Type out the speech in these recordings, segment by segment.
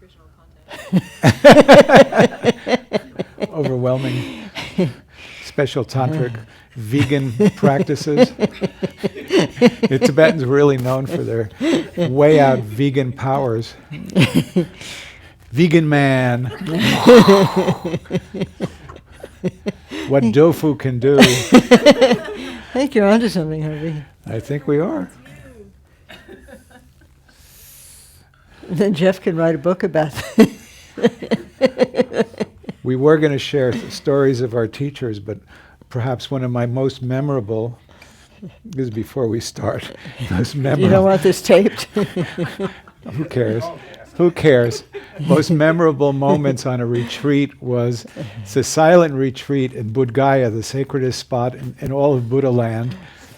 nutritional content. Overwhelming special tantric vegan practices. The Tibetans are really known for their way out vegan powers. Vegan man. What tofu can do. I think you're onto something, Harvey. I think we are. Then Jeff can write a book about it. We were going to share stories of our teachers, but perhaps one of my most memorable, this is before we start, most memorable. You don't want this taped? Who cares? Who cares? Most memorable moments on a retreat was, it's a silent retreat in Bodh Gaya, the sacredest spot in all of Buddha land,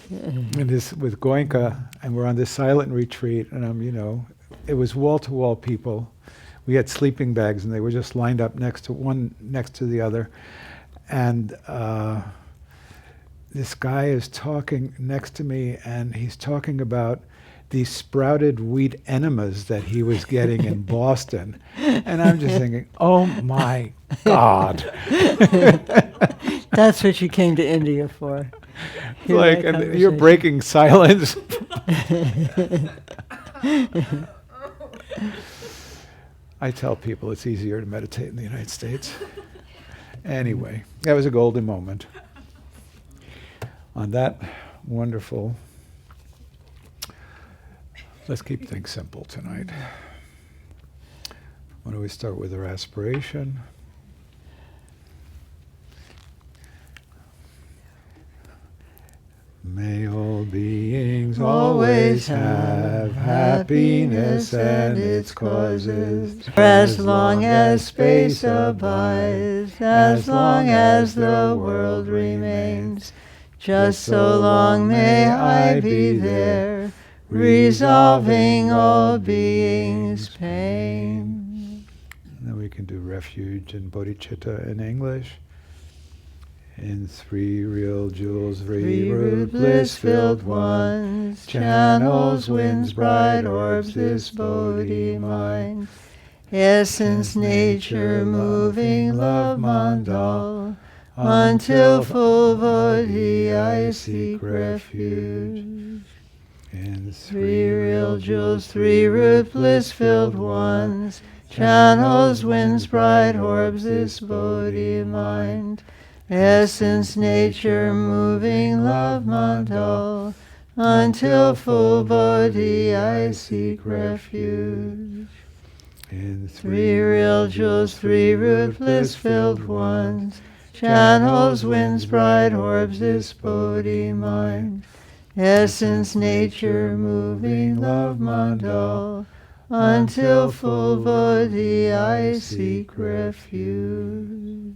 and this with Goenka, and we're on this silent retreat, and it was wall-to-wall people. We had sleeping bags, and they were just lined up next to the other, and this guy is talking next to me, and he's talking about these sprouted wheat enemas that he was getting in Boston. And I'm just thinking, oh my God. That's what you came to India for. And you're breaking silence. I tell people it's easier to meditate in the United States. Anyway, that was a golden moment. On that wonderful, let's keep things simple tonight. Why don't we start with our aspiration? May all beings always have happiness and its causes, for as long as space abides, as long as the world remains, just so long may I be there, resolving all beings' pain. Then we can do refuge and bodhicitta in English. In three real jewels, three root bliss-filled ones, channels, winds, bright orbs, this bodhi mind. Essence, nature, moving love mandal, until full bodhi I seek refuge. In three real jewels, three root bliss-filled ones, channels, winds, bright orbs, this bodhi mind. Essence, nature, moving love mandal, until full bodhi I seek refuge. In three real jewels, three root bliss-filled ones, channels, winds, bright orbs, this bodhi mind. Essence, nature, moving love mandal, until full bodhi I seek refuge.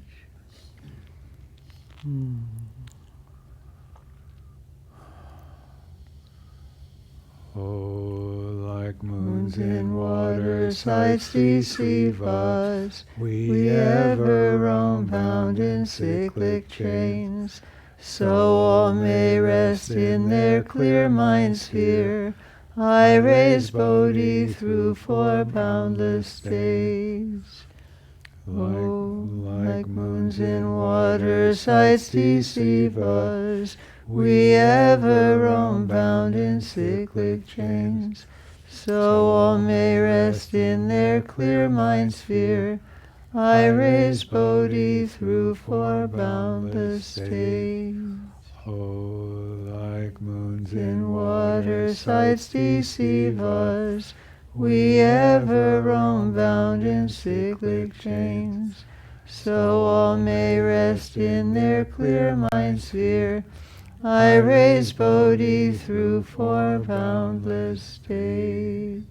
Oh, like moons in water, sights deceive us. We ever roam bound in cyclic chains. So all may rest in their clear mind sphere. I raise bodhi through four boundless days. Like moons in water, sights deceive us. We ever roam bound in cyclic chains. So all may rest in their clear mind sphere. I raise bodhi through four boundless days. Oh, like moons in water, sights deceive us. We ever roam bound in cyclic chains. So all may rest in their clear mind sphere. I raise bodhi through four boundless days.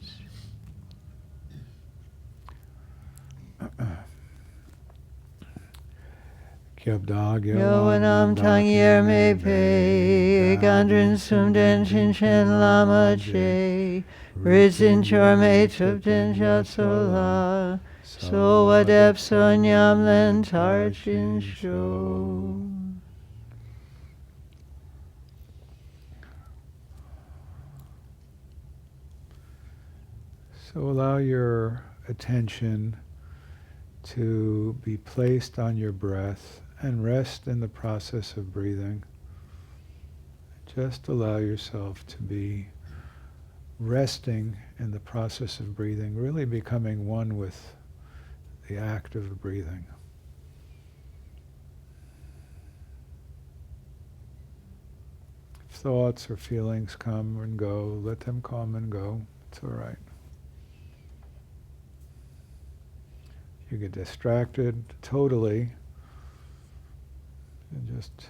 Yoanam tang yer me pe, gandrin sumden shin lama che, rizin chor me tupten shatsola, so wadep sonyam len tarchin sho. So allow your attention to be placed on your breath and rest in the process of breathing. Just allow yourself to be resting in the process of breathing, really becoming one with the act of breathing. If thoughts or feelings come and go, let them come and go. It's all right. You get distracted totally, and just,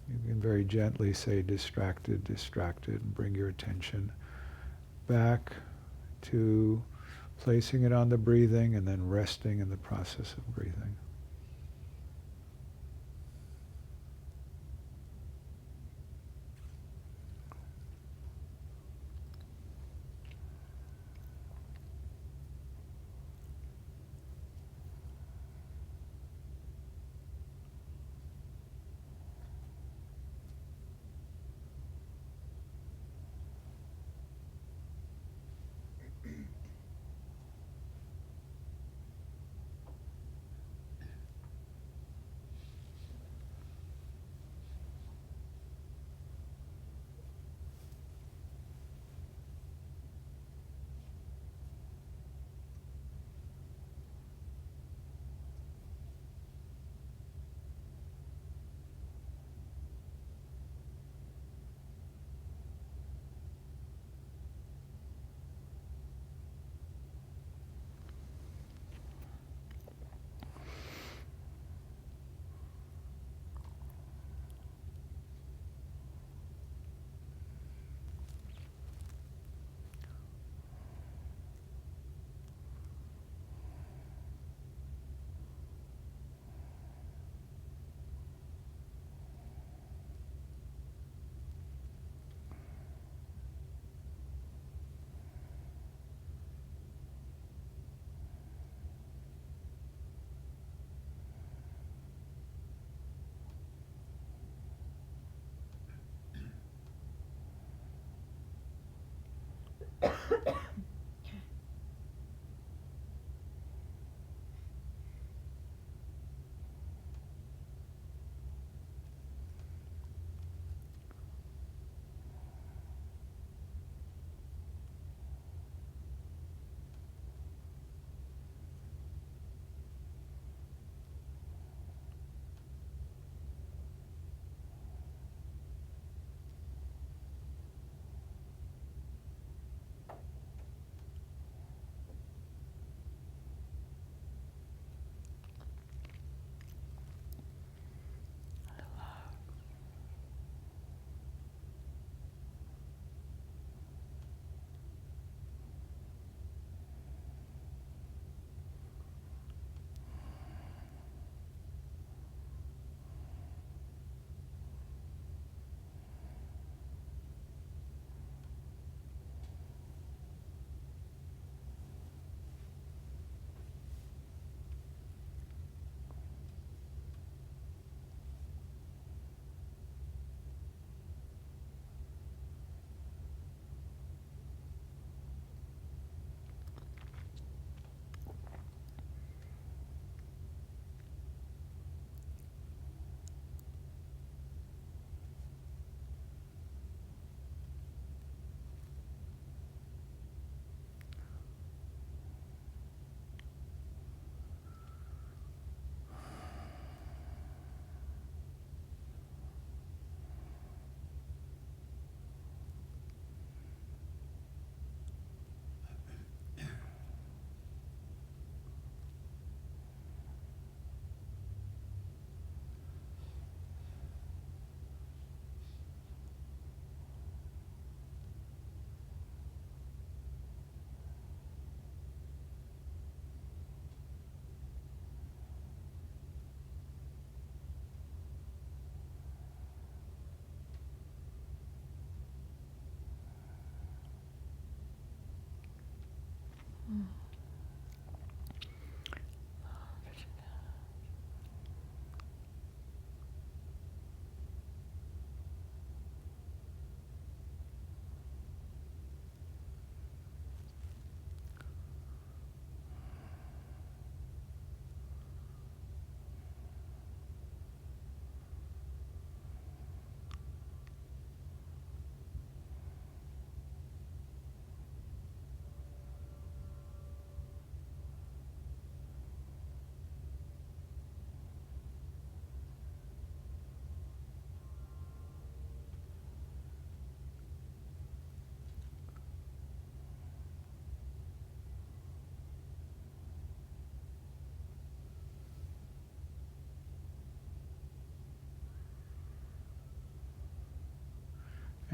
you can very gently say distracted, distracted, and bring your attention back to placing it on the breathing and then resting in the process of breathing.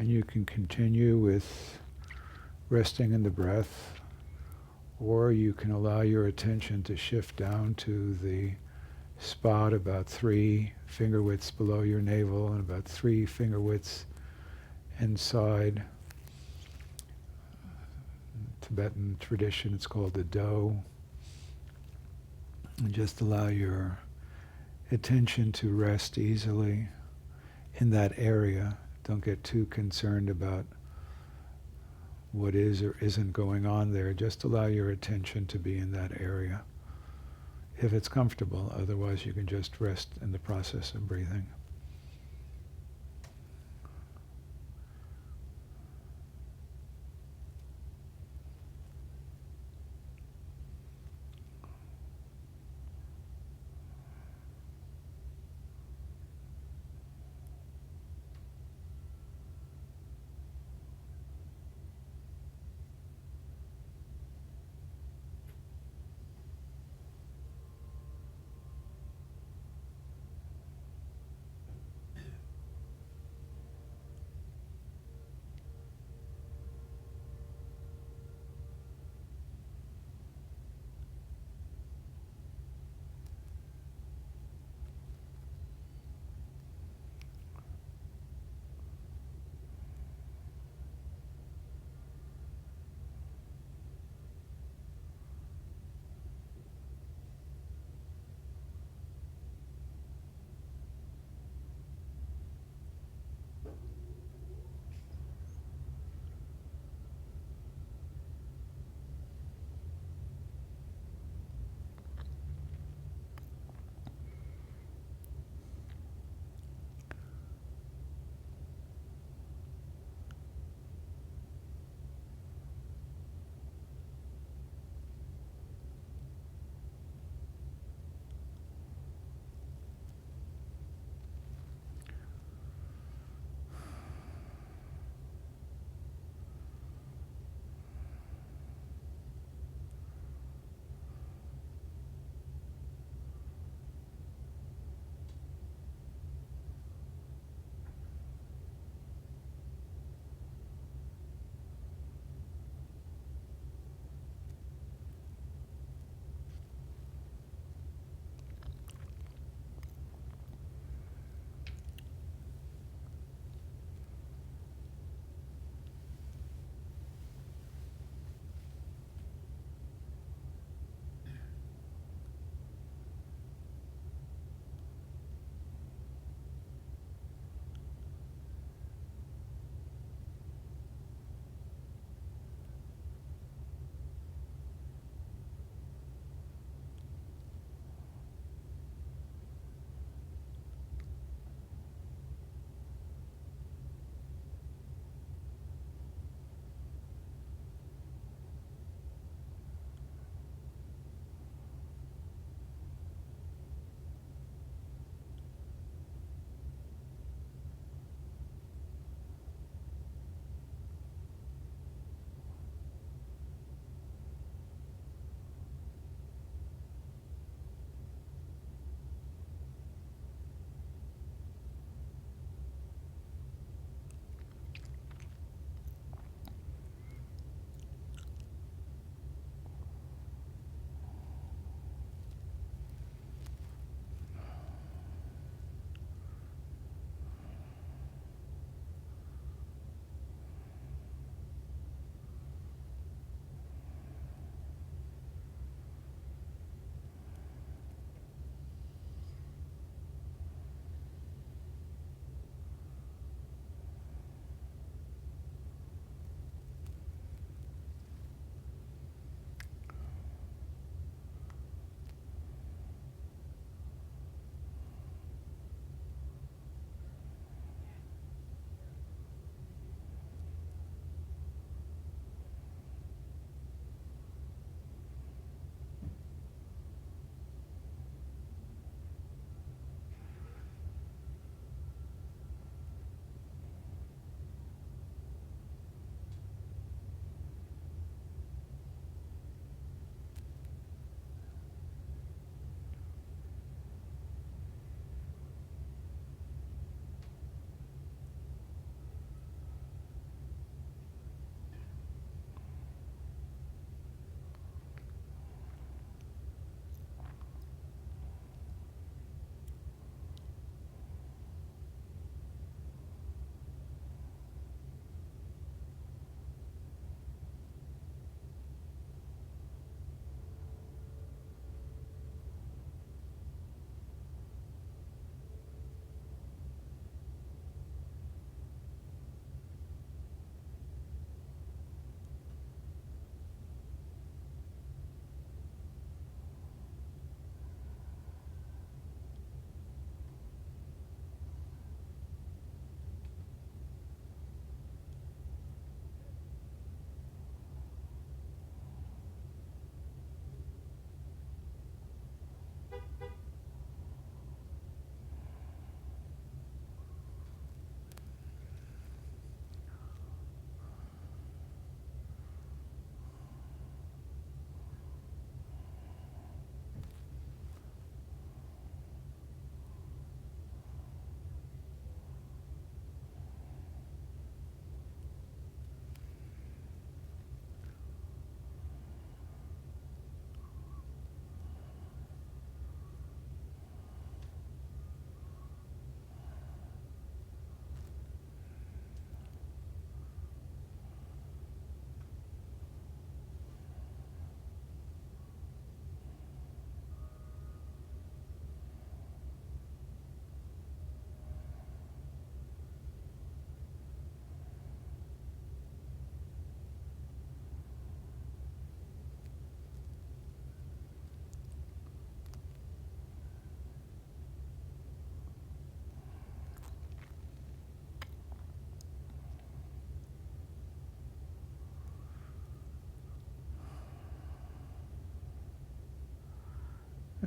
And you can continue with resting in the breath, or you can allow your attention to shift down to the spot about 3 finger widths below your navel and about 3 finger widths inside. Tibetan tradition, it's called the do. And just allow your attention to rest easily in that area. Don't get too concerned about what is or isn't going on there. Just allow your attention to be in that area, if it's comfortable. Otherwise, you can just rest in the process of breathing.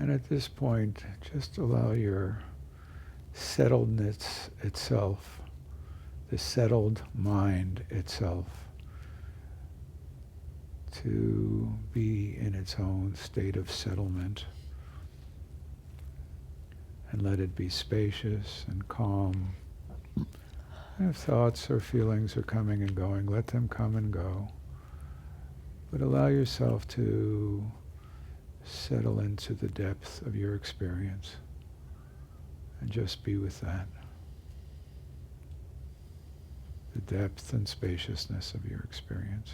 And at this point, just allow your settledness itself, the settled mind itself, to be in its own state of settlement. And let it be spacious and calm. And if thoughts or feelings are coming and going, let them come and go. But allow yourself to settle into the depth of your experience and just be with that. The depth and spaciousness of your experience.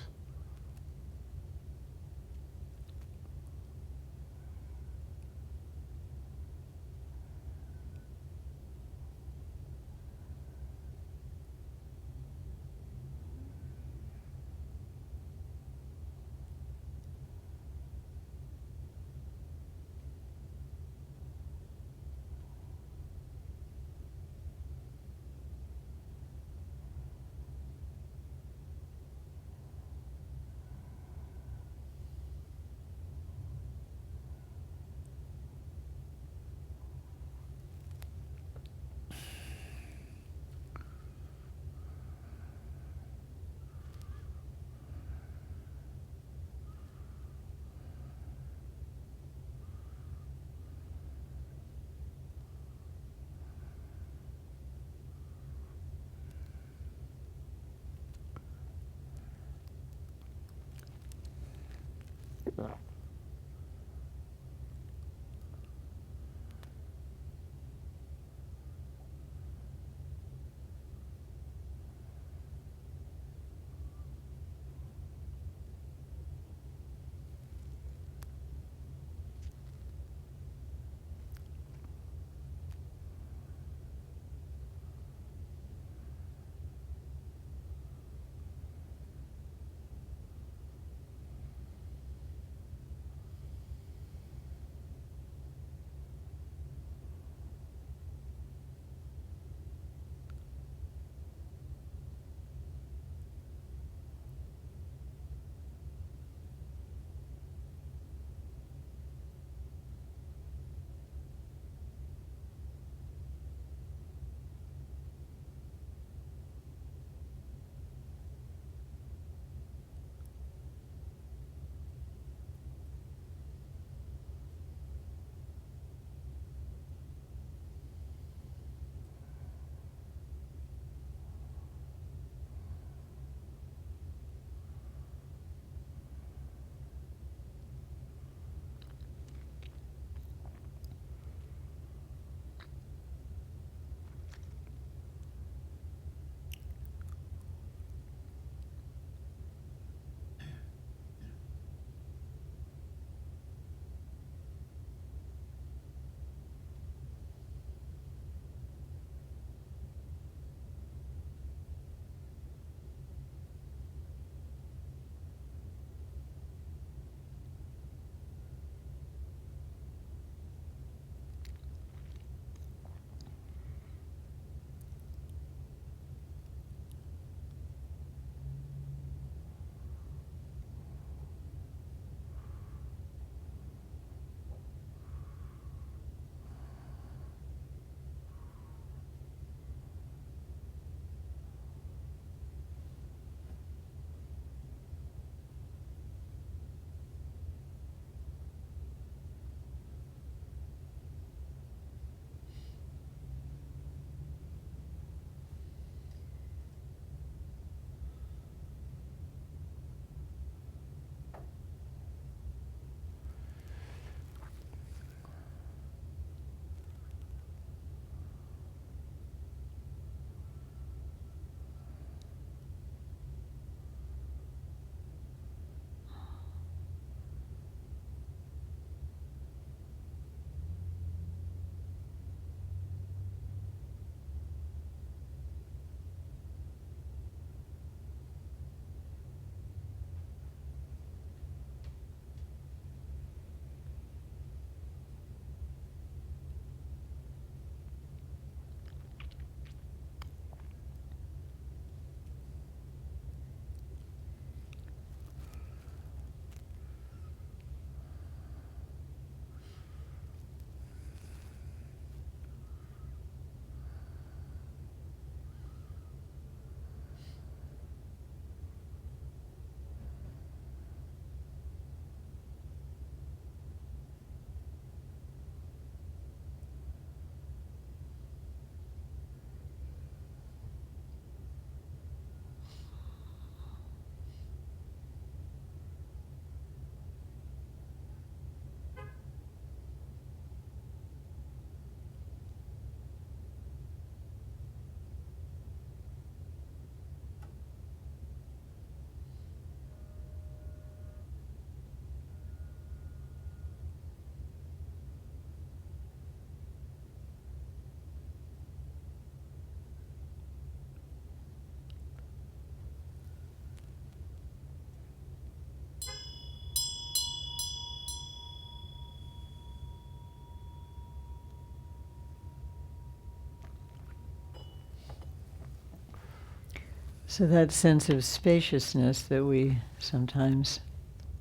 So that sense of spaciousness that we sometimes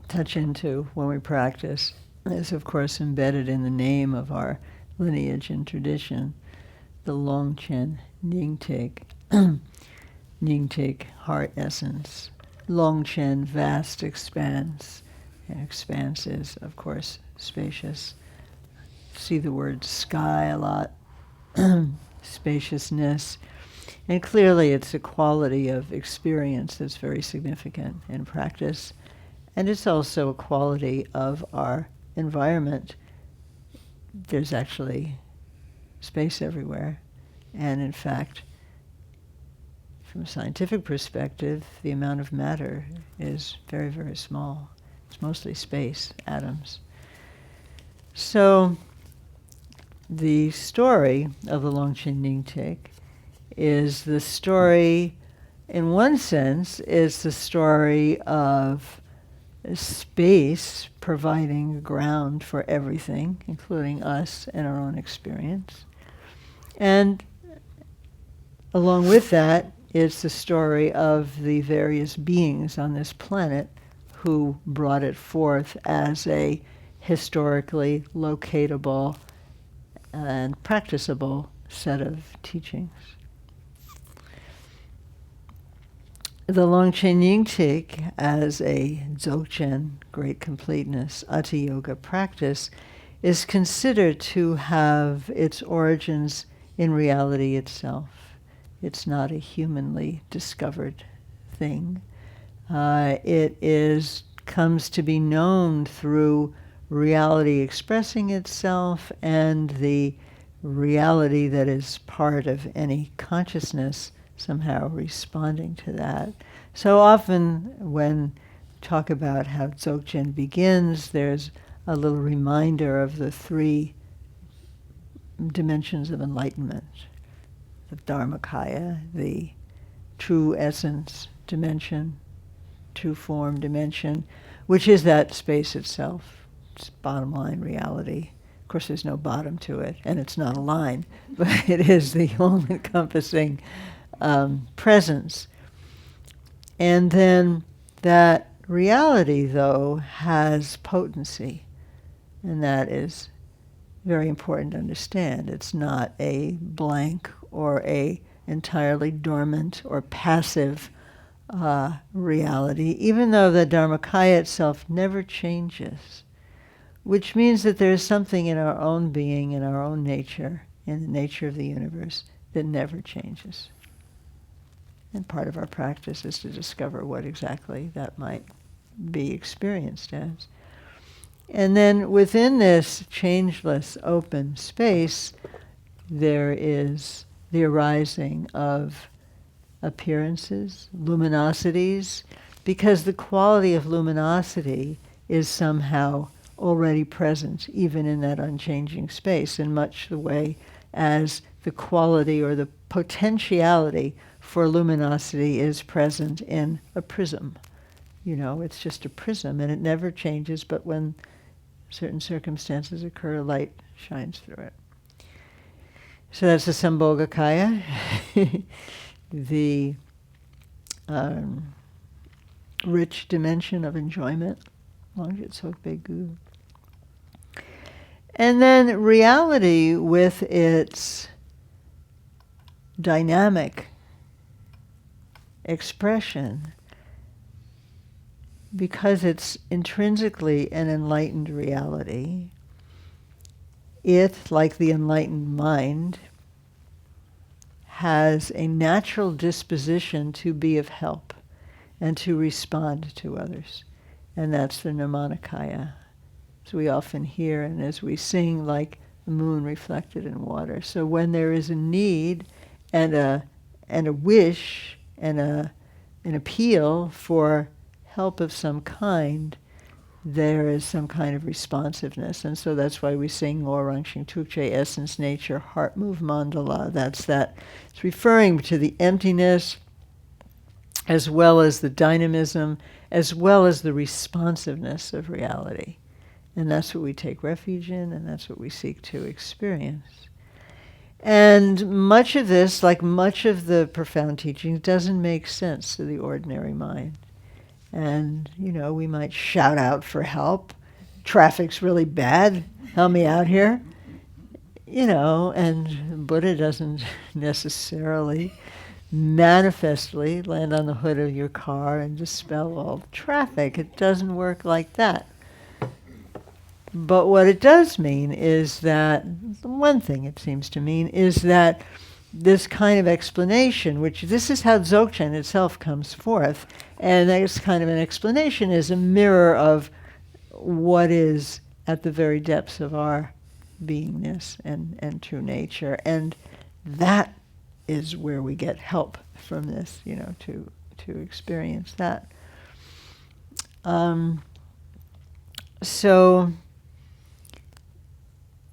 touch into when we practice is, of course, embedded in the name of our lineage and tradition, the Longchen Nyingtik. Nyingtik, heart essence. Longchen, vast expanse. And expanse is, of course, spacious. See the word sky a lot. Spaciousness. And clearly it's a quality of experience that's very significant in practice. And it's also a quality of our environment. There's actually space everywhere. And in fact, from a scientific perspective, the amount of matter is very, very small. It's mostly space, atoms. So the story of the Longchen Nyingtik is the story, in one sense, is the story of space providing ground for everything, including us and our own experience. And along with that, it's the story of the various beings on this planet who brought it forth as a historically locatable and practicable set of teachings. The Longchen Nyingtik, as a Dzogchen, great completeness, Hatha Yoga practice, is considered to have its origins in reality itself. It's not a humanly discovered thing. It comes to be known through reality expressing itself and the reality that is part of any consciousness somehow responding to that. So often when talk about how Dzogchen begins, there's a little reminder of the three dimensions of enlightenment. The Dharmakaya, the true essence dimension, true form dimension, which is that space itself. It's bottom line reality. Of course, there's no bottom to it, and it's not a line, but it is the all-encompassing presence. And then that reality, though, has potency, and that is very important to understand. It's not a blank or a entirely dormant or passive reality, even though the Dharmakaya itself never changes, which means that there's something in our own being, in our own nature, in the nature of the universe, that never changes. And part of our practice is to discover what exactly that might be experienced as. And then within this changeless open space, there is the arising of appearances, luminosities, because the quality of luminosity is somehow already present, even in that unchanging space, in much the way as the quality or the potentiality for luminosity is present in a prism. You know, it's just a prism and it never changes, but when certain circumstances occur, light shines through it. So that's the Sambhogakaya, the rich dimension of enjoyment, Longjit Sokpe Gu. And then reality with its dynamic expression, because it's intrinsically an enlightened reality, it, like the enlightened mind, has a natural disposition to be of help and to respond to others. And that's the Nirmanakaya. So we often hear, and as we sing, like the moon reflected in water. So when there is a need and a wish and an appeal for help of some kind, there is some kind of responsiveness. And so that's why we sing Lorang Shing Tukche, essence, nature, heart move mandala. It's referring to the emptiness as well as the dynamism, as well as the responsiveness of reality. And that's what we take refuge in, and that's what we seek to experience. And much of this, like much of the profound teachings, doesn't make sense to the ordinary mind. And, we might shout out for help. Traffic's really bad. Help me out here. And Buddha doesn't necessarily manifestly land on the hood of your car and dispel all traffic. It doesn't work like that. But what it does mean is that, one thing it seems to mean, is that this kind of explanation, which this is how Dzogchen itself comes forth, and this kind of an explanation is a mirror of what is at the very depths of our beingness and true nature. And that is where we get help from this, to experience that. So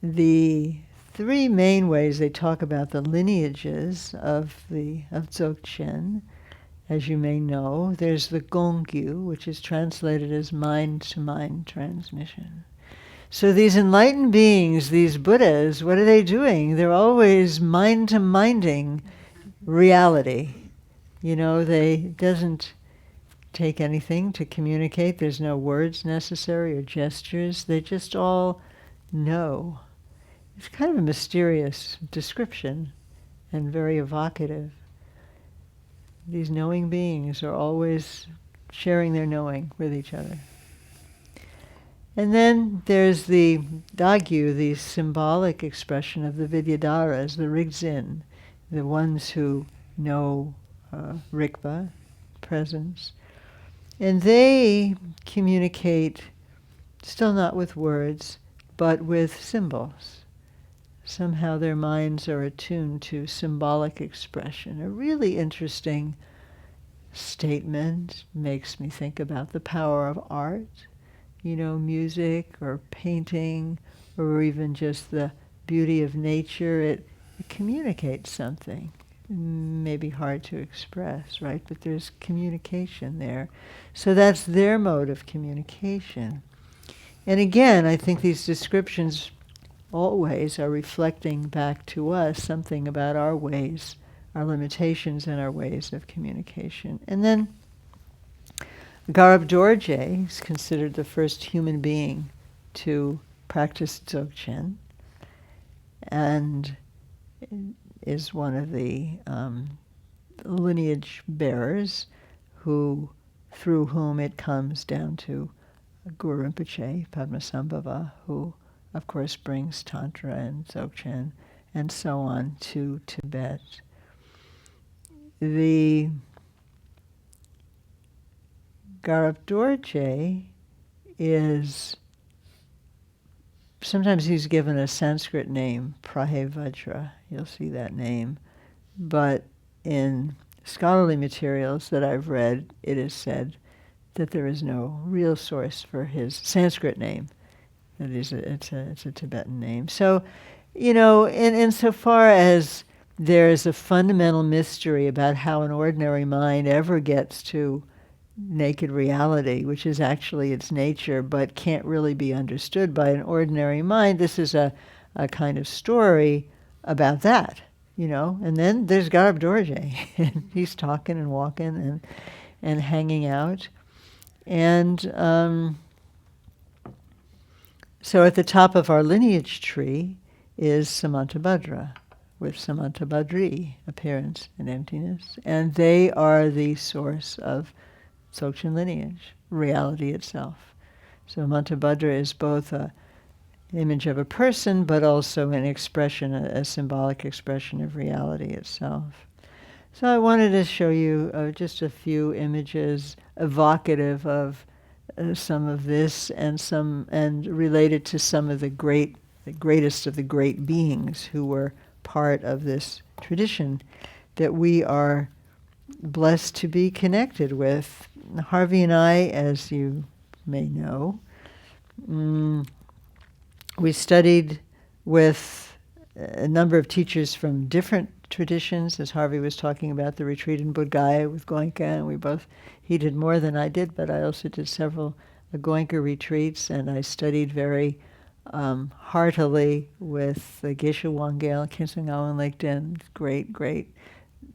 the three main ways they talk about the lineages of Dzogchen, as you may know, there's the Gongyu, which is translated as mind-to-mind transmission. So these enlightened beings, these Buddhas, what are they doing? They're always mind-to-minding reality. They doesn't take anything to communicate. There's no words necessary or gestures. They just all know. It's kind of a mysterious description and very evocative. These knowing beings are always sharing their knowing with each other. And then there's the Dagyu, the symbolic expression of the Vidyadharas, the Rigzin, the ones who know Rigpa, presence. And they communicate, still not with words, but with symbols. Somehow their minds are attuned to symbolic expression. A really interesting statement, makes me think about the power of art, music or painting, or even just the beauty of nature. It communicates something. Maybe hard to express, right? But there's communication there. So that's their mode of communication. And again, I think these descriptions always are reflecting back to us something about our ways, our limitations and our ways of communication. And then Garab Dorje is considered the first human being to practice Dzogchen and is one of the lineage bearers through whom it comes down to Guru Rinpoche, Padmasambhava, who of course brings Tantra and Dzogchen and so on to Tibet. The Garab Dorje is, sometimes he's given a Sanskrit name, Prahevajra, you'll see that name, but in scholarly materials that I've read, it is said that there is no real source for his Sanskrit name. That is, it's a Tibetan name. So, insofar as there is a fundamental mystery about how an ordinary mind ever gets to naked reality, which is actually its nature, but can't really be understood by an ordinary mind, this is a kind of story about that, And then there's Garab Dorje, and he's talking and walking and hanging out. And so at the top of our lineage tree is Samantabhadra, with Samantabhadri, appearance and emptiness. And they are the source of Dzogchen lineage, reality itself. So Samantabhadra is both an image of a person, but also an expression, a symbolic expression of reality itself. So I wanted to show you just a few images evocative of some of this and related to some of the greatest of the great beings who were part of this tradition that we are blessed to be connected with. Harvey and I, as you may know, we studied with a number of teachers from different traditions, as Harvey was talking about the retreat in Bodh Gaya with Goenka, and he did more than I did, but I also did several Goenka retreats, and I studied very heartily with the Geshe Wangyal, Khyentse Ngawang Lekden, great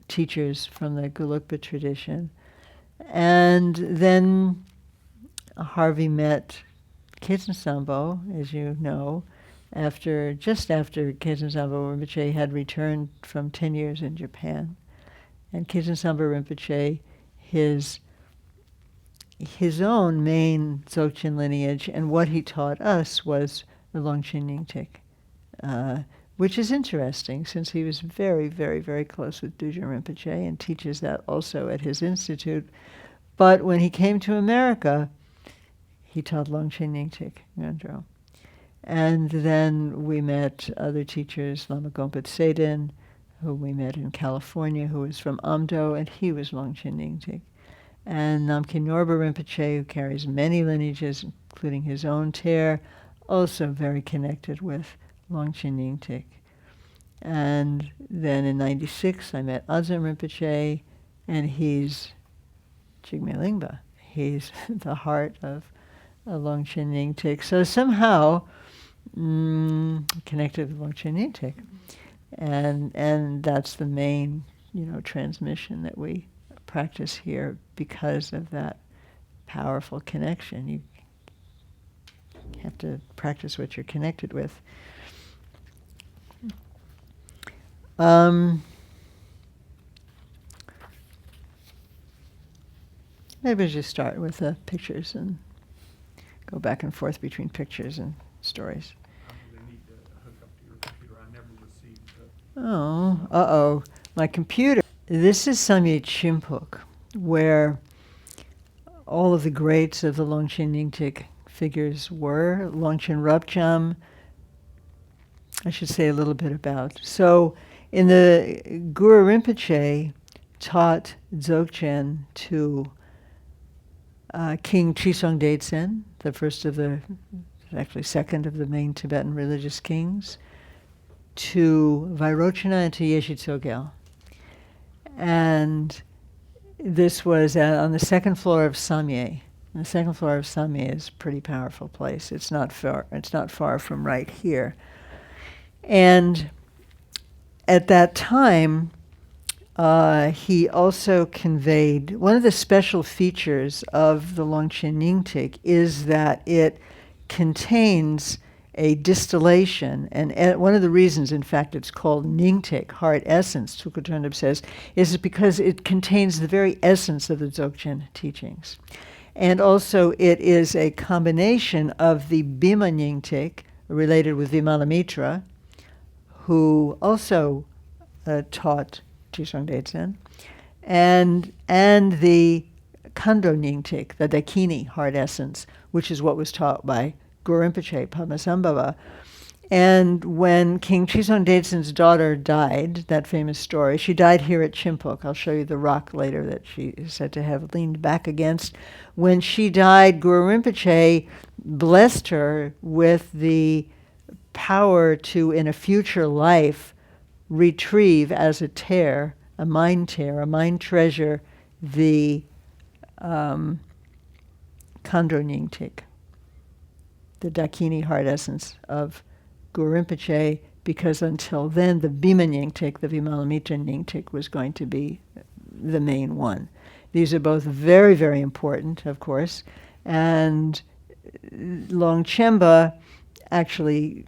teachers from the Gelugpa tradition. And then Harvey met Khyentse Sambo, as you know, just after Khyentse Sambo Rinpoche had returned from 10 years in Japan. And Khyentse Sambo Rinpoche, his own main Dzogchen lineage, and what he taught us was the Longchen Nyingtik, which is interesting since he was very, very, very close with Dujun Rinpoche and teaches that also at his institute. But when he came to America, he taught Longchen Nyingtik, Ngondro. And then we met other teachers, Lama Gompa Tsedin, who we met in California, who was from Amdo, and he was Longchen Nyingtik. And Namkhen Norba Rinpoche, who carries many lineages, including his own tear, also very connected with Longchen Nyingtik. And then in 96, I met Adzam Rinpoche, and he's Jigme Lingpa. He's the heart of Longchen Nyingtik. So somehow connected with Longchen Nyingtik. And that's the main, transmission that we practice here because of that powerful connection. You have to practice what you're connected with. Maybe we just start with the pictures and go back and forth between pictures and stories. They need to hook up to your computer. I never received the... Oh, my computer. This is Samye Chimpuk, where all of the greats of the Longchen Nyingtik figures were. Longchen Rabcham, I should say a little bit about. So in the Guru Rinpoche taught Dzogchen to King Chisong Detsen, the second of the main Tibetan religious kings, to Vairochana and to Yeshe Tsogyal. And this was on the second floor of Samye. And the second floor of Samye is a pretty powerful place. It's not far from right here. And at that time, he also conveyed, one of the special features of the Longchen Nyingtik is that it contains a distillation, and one of the reasons, in fact, it's called Nyingtik, heart essence, Tukutundab says, is because it contains the very essence of the Dzogchen teachings. And also it is a combination of the Bhima Nyingtik, related with Vimalamitra, who also taught Chisong Detsen, and the Kando Nyingtik, the Dakini heart essence, which is what was taught by Guru Rinpoche, Padmasambhava. And when King Chisong Detsen's daughter died, that famous story, she died here at Chimpuk. I'll show you the rock later that she is said to have leaned back against. When she died, Guru Rinpoche blessed her with the power to, in a future life, retrieve as a mind treasure, the Kando Nyingtik, the Dakini heart essence of Guru Rinpoche, because until then the Bhima Nyingtik, the Vimalamitra Nyingtik, was going to be the main one. These are both very, very important, of course, and Longchenpa actually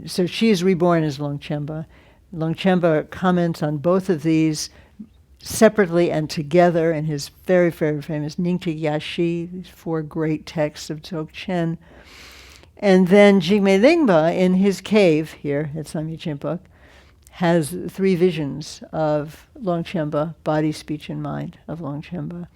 so she is reborn as Longchenpa. Longchenpa comments on both of these separately and together in his very, very famous Nyingtik Yashi, these 4 great texts of Dzogchen. And then Jigme Lingpa, in his cave here at Samye Chimpuk, has 3 visions of Longchenpa, body, speech, and mind of Longchenpa.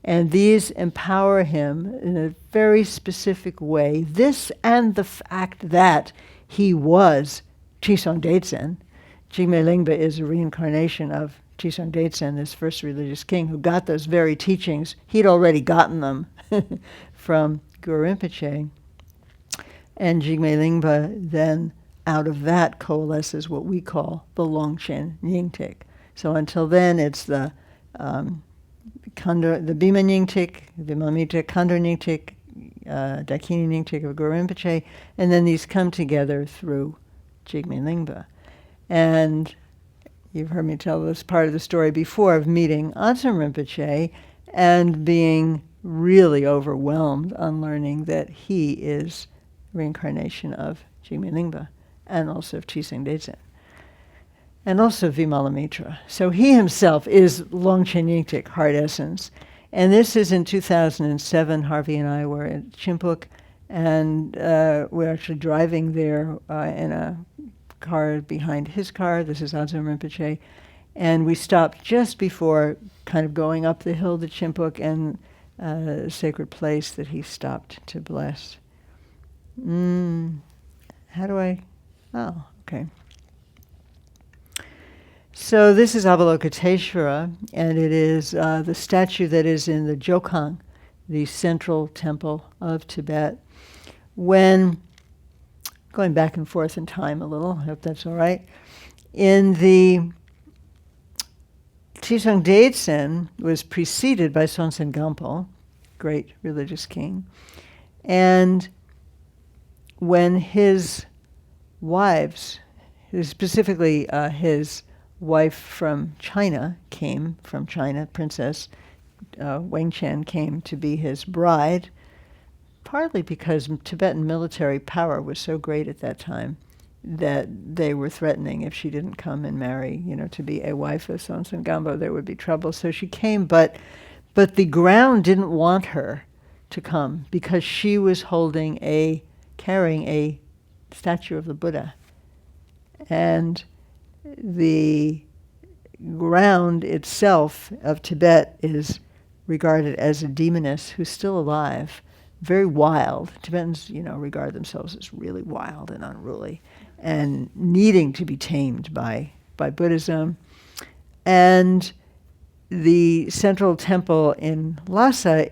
And these empower him in a very specific way. This and the fact that he was Chisong Detsen. Jigme Lingpa is a reincarnation of Chisong Detsen, this first religious king who got those very teachings. He'd already gotten them from Guru Rinpoche. And Jigme Lingpa then, out of that, coalesces what we call the Longchen Nyingtik. So until then, it's the Bhima Nyingtik, Vimalamitra Kando Nyingtik, Dakini Nyingtik of Guru Rinpoche, and then these come together through Jigme Lingpa. And you've heard me tell this part of the story before of meeting Anson Rinpoche and being really overwhelmed on learning that he is reincarnation of Jigme Lingpa and also of Chisang Detsen and also Vimalamitra. So he himself is Longchen Nyingtik, heart essence. And this is in 2007. Harvey and I were at Chimpuk, and we're actually driving there in a car behind his car. This is Adzom Rinpoche. And we stopped just before kind of going up the hill to Chimpuk and a sacred place that he stopped to bless. How do I? Oh, okay. So this is Avalokiteshvara, and it is the statue that is in the Jokhang, the central temple of Tibet. When, going back and forth in time a little, I hope that's all right, in the Chisang Detsen was preceded by Sonsen Gampo, great religious king, and when his wives, specifically his wife from China, Princess Wangchen came to be his bride, partly because Tibetan military power was so great at that time that they were threatening if she didn't come and marry, to be a wife of Sonsen Gampo, there would be trouble. So she came, but the ground didn't want her to come because she was carrying a statue of the Buddha. And the ground itself of Tibet is regarded as a demoness who's still alive, very wild. Tibetans, regard themselves as really wild and unruly and needing to be tamed by Buddhism. And the central temple in Lhasa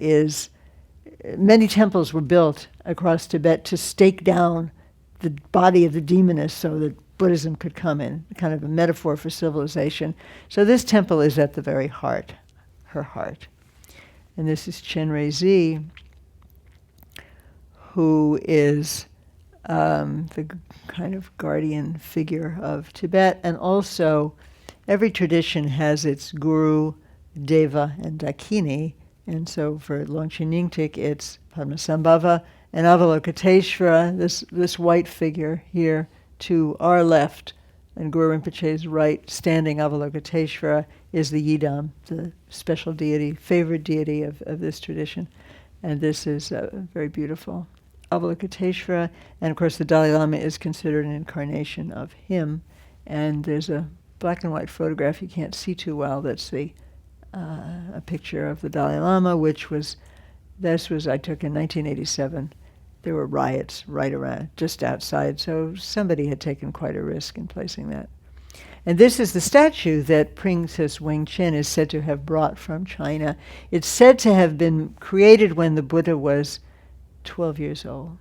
many temples were built across Tibet to stake down the body of the demoness so that Buddhism could come in, kind of a metaphor for civilization. So this temple is at the very heart, her heart. And this is Chenrezig, who is the kind of guardian figure of Tibet. And also, every tradition has its guru, deva, and dakini. And so for Longchen Nyingtik, it's Padmasambhava and Avalokiteshvara, this white figure here to our left, and Guru Rinpoche's right, standing Avalokiteshvara, is the Yidam, the special deity, favorite deity of this tradition. And this is very beautiful. Avalokiteshvara, and of course the Dalai Lama is considered an incarnation of him. And there's a black and white photograph you can't see too well that's a picture of the Dalai Lama, I took in 1987. There were riots right around, just outside, so somebody had taken quite a risk in placing that. And this is the statue that Princess Wangchen is said to have brought from China. It's said to have been created when the Buddha was 12 years old.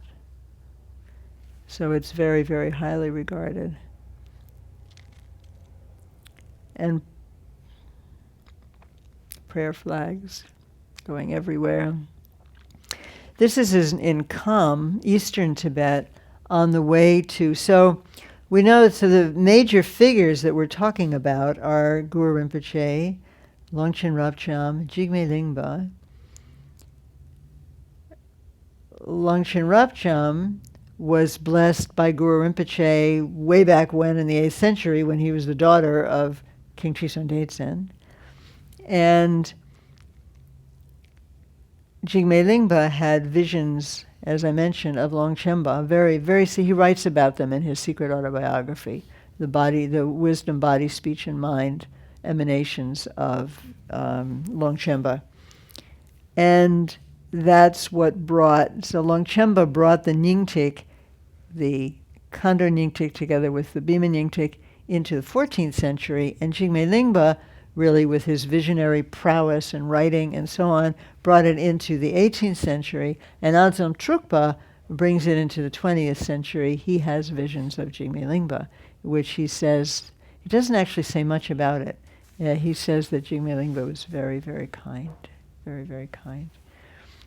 So it's very, very highly regarded. And prayer flags going everywhere. This is in Kham, eastern Tibet, on the way to... So we know that the major figures that we're talking about are Guru Rinpoche, Longchen Rabcham, Jigme Lingpa. Longchen Rabcham was blessed by Guru Rinpoche way back when in the 8th century when he was the daughter of King Chisang Detsen. And Jigme Lingpa had visions, as I mentioned, of Longchenpa. He writes about them in his secret autobiography, the wisdom, body, speech, and mind emanations of Longchenpa. And that's what so Longchenpa brought the Nyingtik, the Khandor Nyingtik together with the Bhima Nyingtik into the 14th century, and Jigme Lingpa, really with his visionary prowess and writing and so on, brought it into the 18th century, and Adzom Trukpa brings it into the 20th century. He has visions of Jigme Lingpa, which he says, he doesn't actually say much about it. He says that Jigme Lingpa was very, very kind, very, very kind.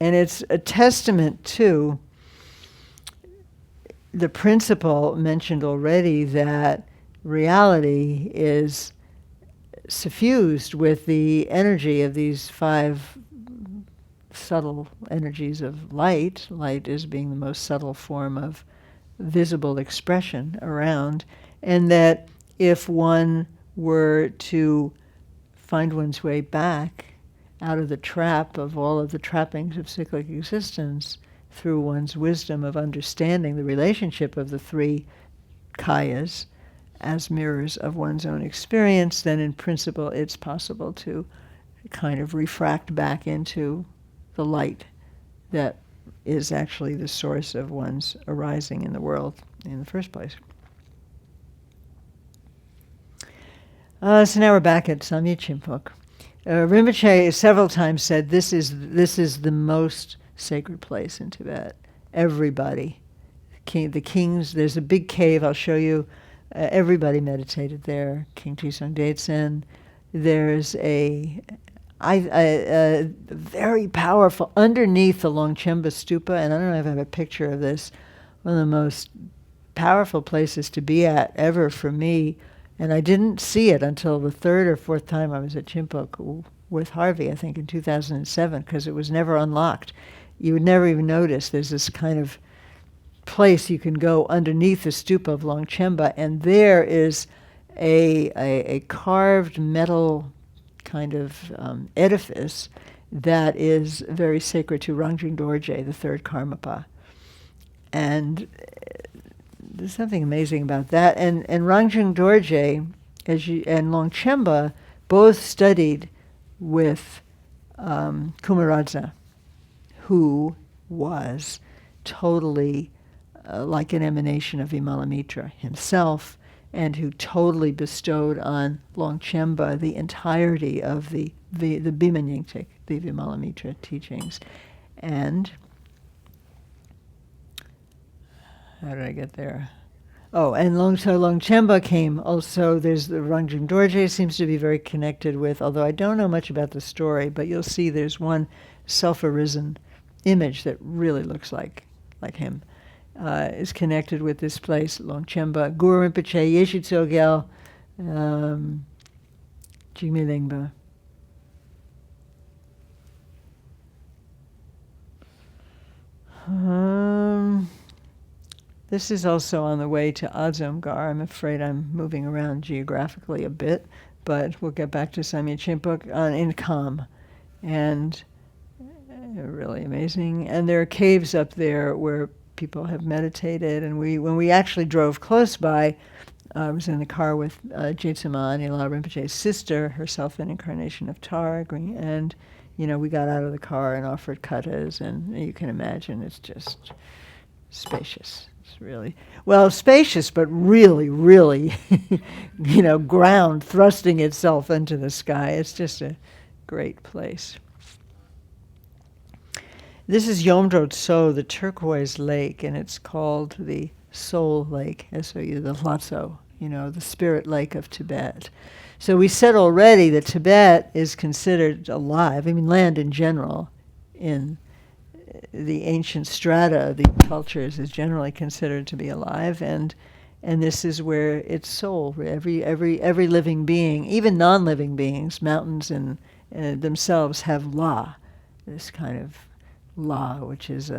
And it's a testament to the principle mentioned already that reality is suffused with the energy of these 5 subtle energies of light. Light is being the most subtle form of visible expression around. And that if one were to find one's way back out of the trap of all of the trappings of cyclic existence through one's wisdom of understanding the relationship of the 3 kayas as mirrors of one's own experience, then in principle it's possible to kind of refract back into the light that is actually the source of one's arising in the world in the first place. So now we're back at Samye Chimpuk. Rinpoche several times said this is the most sacred place in Tibet. Everybody, the kings, there's a big cave, I'll show you. Everybody meditated there. King Trisong Detsen. There's a very powerful, underneath the Longchenpa Stupa, and I don't know if I have a picture of this, one of the most powerful places to be at ever for me. And I didn't see it until the 3rd or 4th time I was at Chimpuk with Harvey, I think in 2007, because it was never unlocked. You would never even notice there's this kind of place you can go underneath the stupa of Longchenpa, and there is a carved metal kind of edifice that is very sacred to Rangjung Dorje, the 3rd Karmapa. And there's something amazing about that. And Rangjung Dorje and Longchenpa both studied with Kumaradza, who was totally like an emanation of Vimalamitra himself, and who totally bestowed on Longchenpa the entirety of the Bhima Nyingtik, the Vimalamitra teachings. And how did I get there? Oh, and so Longchenpa came also. There's the Rangjung Dorje seems to be very connected with, although I don't know much about the story, but you'll see there's one self-arisen image that really looks like him. Is connected with this place, Longchenpa, Guru Rinpoche, Yeshe Tsogyal, Jigme Lingpa. This is also on the way to Adzamgar. I'm afraid I'm moving around geographically a bit, but we'll get back to Samye Chimpuk in Kham. And really amazing. And there are caves up there where people have meditated. And when we actually drove close by, I was in the car with Jetsama Nila Rinpoche's sister, herself an incarnation of Tara, and we got out of the car and offered kattas, and you can imagine it's just spacious. It's really, spacious, but really, really, ground thrusting itself into the sky. It's just a great place. This is Yomdro Tso, the turquoise lake, and it's called the Soul Lake, S-O-U, the Lhotso, the spirit lake of Tibet. So we said already that Tibet is considered alive, land in general, in the ancient strata of the cultures is generally considered to be alive, and this is where its soul, every living being, even non-living beings, mountains and themselves have La, this kind of La, which is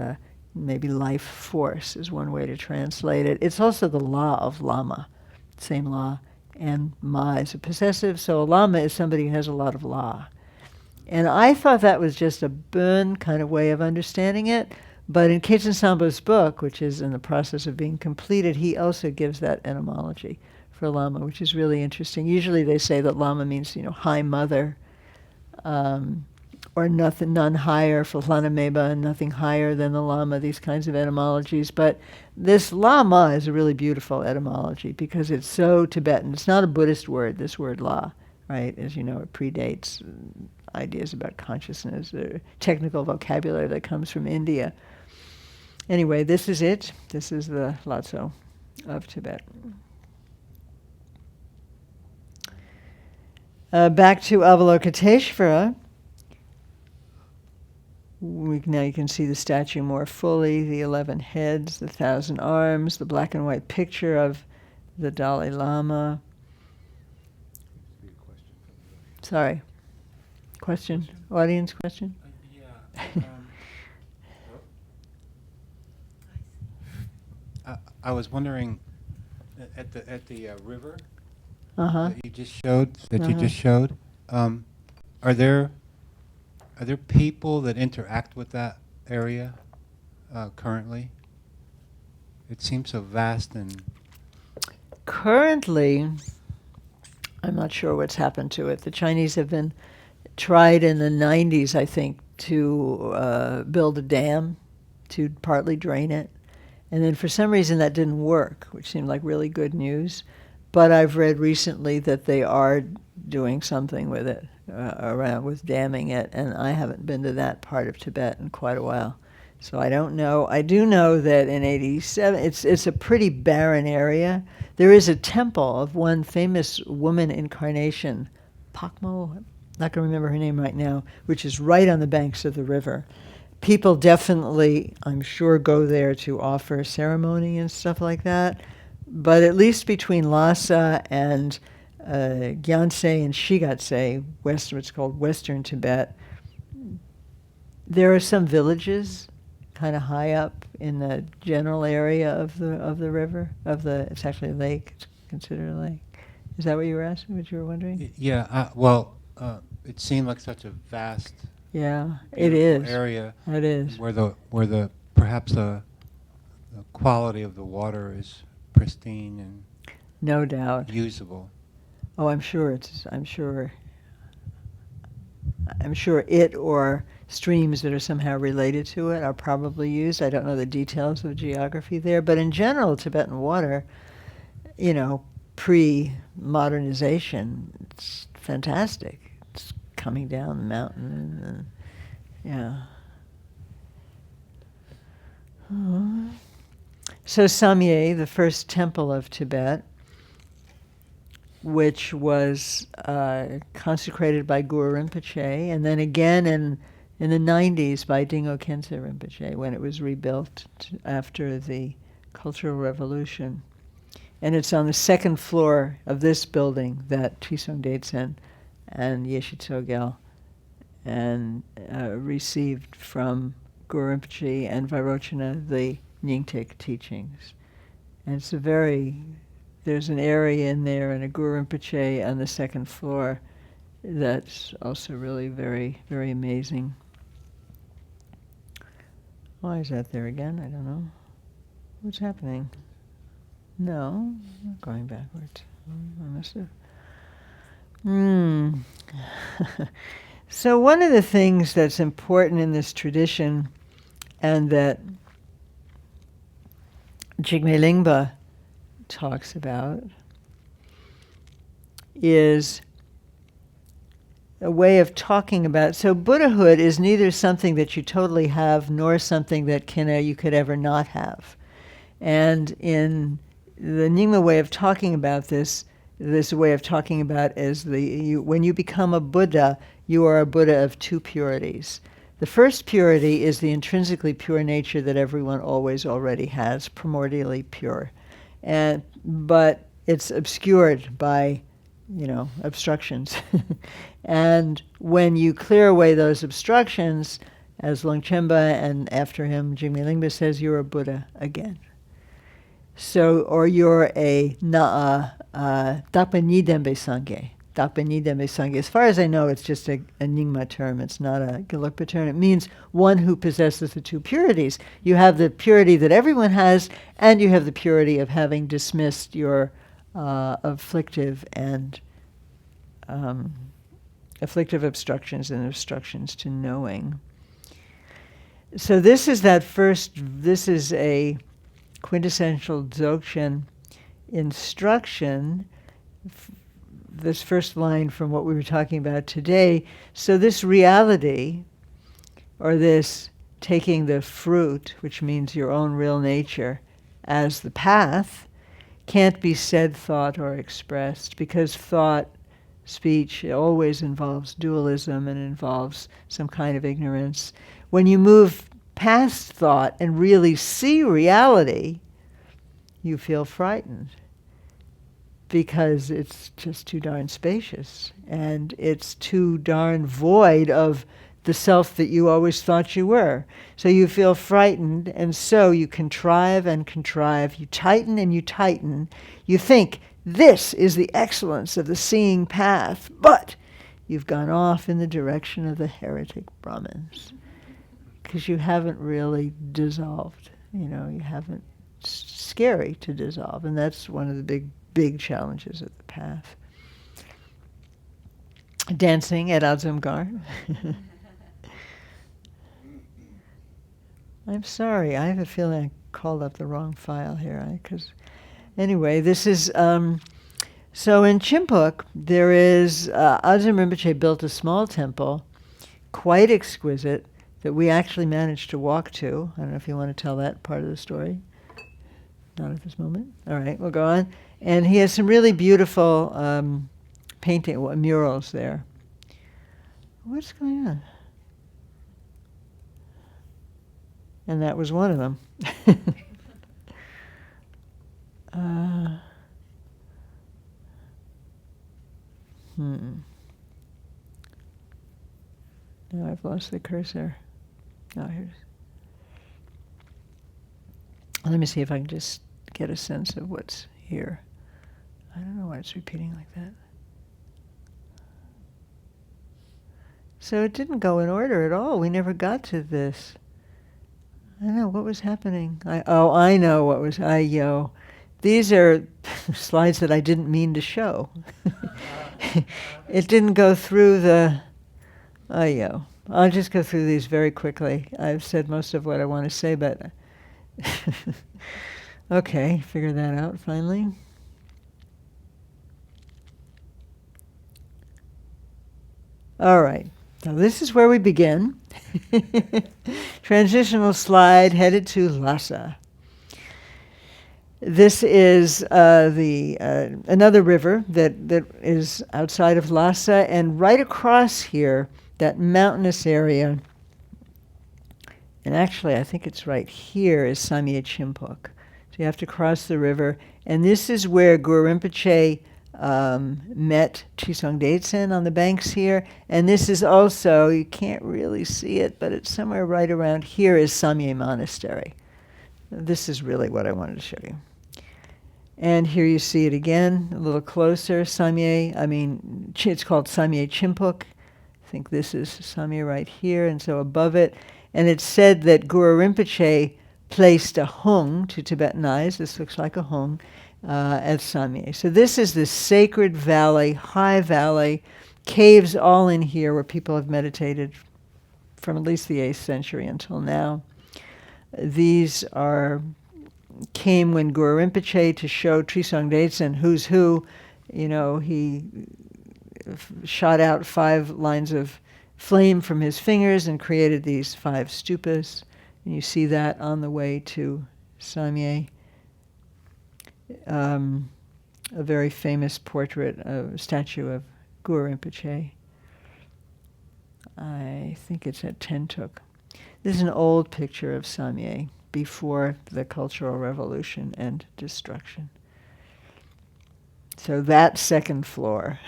maybe life force is one way to translate it. It's also the La of Lama, same La, and Ma is a possessive, so a Lama is somebody who has a lot of La. And I thought that was just a burn kind of way of understanding it, but in Khetchen Sambo's book, which is in the process of being completed, he also gives that etymology for Lama, which is really interesting. Usually they say that Lama means, high mother, or nothing, none higher for Lanameba, nothing higher than the Lama, these kinds of etymologies. But this Lama is a really beautiful etymology because it's so Tibetan. It's not a Buddhist word, this word La, right? As you know, it predates ideas about consciousness, or technical vocabulary that comes from India. Anyway, this is it. This is the Lhotso of Tibet. Back to Avalokiteshvara. Now you can see the statue more fully, the 11 heads, the 1,000 arms, the black and white picture of the Dalai Lama. Sorry. Question? Audience question? Yeah. I was wondering at the river Uh-huh. that you just showed. Uh-huh. Are there people that interact with that area currently? It seems so vast and. Currently, I'm not sure what's happened to it. The Chinese have been tried in the 90s, I think, to build a dam to partly drain it. And then for some reason that didn't work, which seemed like really good news. But I've read recently that they are doing something with it, around with damming it, and I haven't been to that part of Tibet in quite a while. So I don't know. I do know that in 87, it's a pretty barren area. There is a temple of one famous woman incarnation, Pakmo, I'm not going to remember her name right now, which is right on the banks of the river. People definitely, I'm sure, go there to offer ceremony and stuff like that. But at least between Lhasa and Gyaltse and Shigatse, what's called Western Tibet, there are some villages kind of high up in the general area of the river, it's actually a lake, it's considered a lake. Is that what you were asking, what you were wondering? Yeah. It seemed like such a vast. Yeah, it beautiful is. area. It is. Where the perhaps the quality of the water is pristine and No doubt. usable. Oh, I'm sure it or streams that are somehow related to it are probably used. I don't know the details of geography there, but in general, Tibetan water, pre-modernization, it's fantastic. It's coming down the mountain, and yeah. So Samye, the first temple of Tibet, which was consecrated by Guru Rinpoche, and then again in the 90s by Dingo Khyentse Rinpoche when it was rebuilt after the Cultural Revolution. And it's on the second floor of this building that Trisong Detsen and Yeshe Tsogyal and received from Guru Rinpoche and Vairochana the Nyingtik teachings. And it's there's an area in there and a Guru Rinpoche on the second floor that's also really very, very amazing. Why is that there again? I don't know. What's happening? No, I'm going backwards. I must have. So one of the things that's important in this tradition and that Jigme Lingpa talks about is a way of talking about. So Buddhahood is neither something that you totally have nor something that you could ever not have. And in the Nyingma way of talking about this way of talking about is when you become a Buddha, you are a Buddha of two purities. The first purity is the intrinsically pure nature that everyone always already has, primordially pure. But it's obscured by, obstructions. And when you clear away those obstructions, as Longchenpa and after him Jigme Lingpa says, you're a Buddha again. So, or you're a Dakpa Nidembe Sangye. Dakpa Nidembe Sangye. As far as I know, it's just a Nyingma term. It's not a Gelugpa term. It means one who possesses the two purities. You have the purity that everyone has, and you have the purity of having dismissed your afflictive obstructions and obstructions to knowing. So this is a quintessential Dzogchen instruction, this first line from what we were talking about today. So this reality, or this taking the fruit, which means your own real nature, as the path, can't be said, thought, or expressed, because thought, speech, it always involves dualism and involves some kind of ignorance. when you move past thought and really see reality, you feel frightened because it's just too darn spacious and it's too darn void of the self that you always thought you were. So you feel frightened, and so you contrive and contrive. You tighten and you tighten. You think, this is the excellence of the seeing path, but you've gone off in the direction of the heretic Brahmins because you haven't really dissolved. You haven't. It's scary to dissolve, and that's one of the big challenges of the path. Dancing at Azamgar. I'm sorry, I have a feeling I called up the wrong file here. Anyway, this is, so in Chimpuk, there is, Ajahn Rinpoche built a small temple, quite exquisite, that we actually managed to walk to. I don't know if you want to tell that part of the story. Not at this moment. All right, we'll go on. And he has some really beautiful murals there. What's going on? And that was one of them. Now I've lost the cursor. Oh, here's. Let me see if I can just get a sense of what's here. I don't know why it's repeating like that. So it didn't go in order at all. We never got to this. I don't know what was happening. I know what was. These are slides that I didn't mean to show. It didn't go through the. I'll just go through these very quickly. I've said most of what I want to say, but okay, figure that out finally. All right. So this is where we begin. Transitional slide headed to Lhasa. This is another river that is outside of Lhasa, and right across here, that mountainous area, and actually I think it's right here, is Samye Chimpuk. So you have to cross the river, and this is where Guru Rinpoche met Chisong Detsen on the banks here, and this is also, you can't really see it, but it's somewhere right around here is Samye Monastery. This is really what I wanted to show you. And here you see it again, a little closer, it's called Samye Chimpuk. I think this is Samye right here, and so above it. And it's said that Guru Rinpoche placed a hung, to Tibetan eyes, this looks like a hung, at Samye. So this is this sacred valley, high valley, caves all in here where people have meditated from at least the 8th century until now. These came when Guru Rinpoche, to show Trisong Detsen who's who, he shot out 5 lines of flame from his fingers and created these 5 stupas. And you see that on the way to Samye. A very famous portrait, a statue of Guru Rinpoche. I think it's at Tentuk. This is an old picture of Samye before the Cultural Revolution and destruction. So that second floor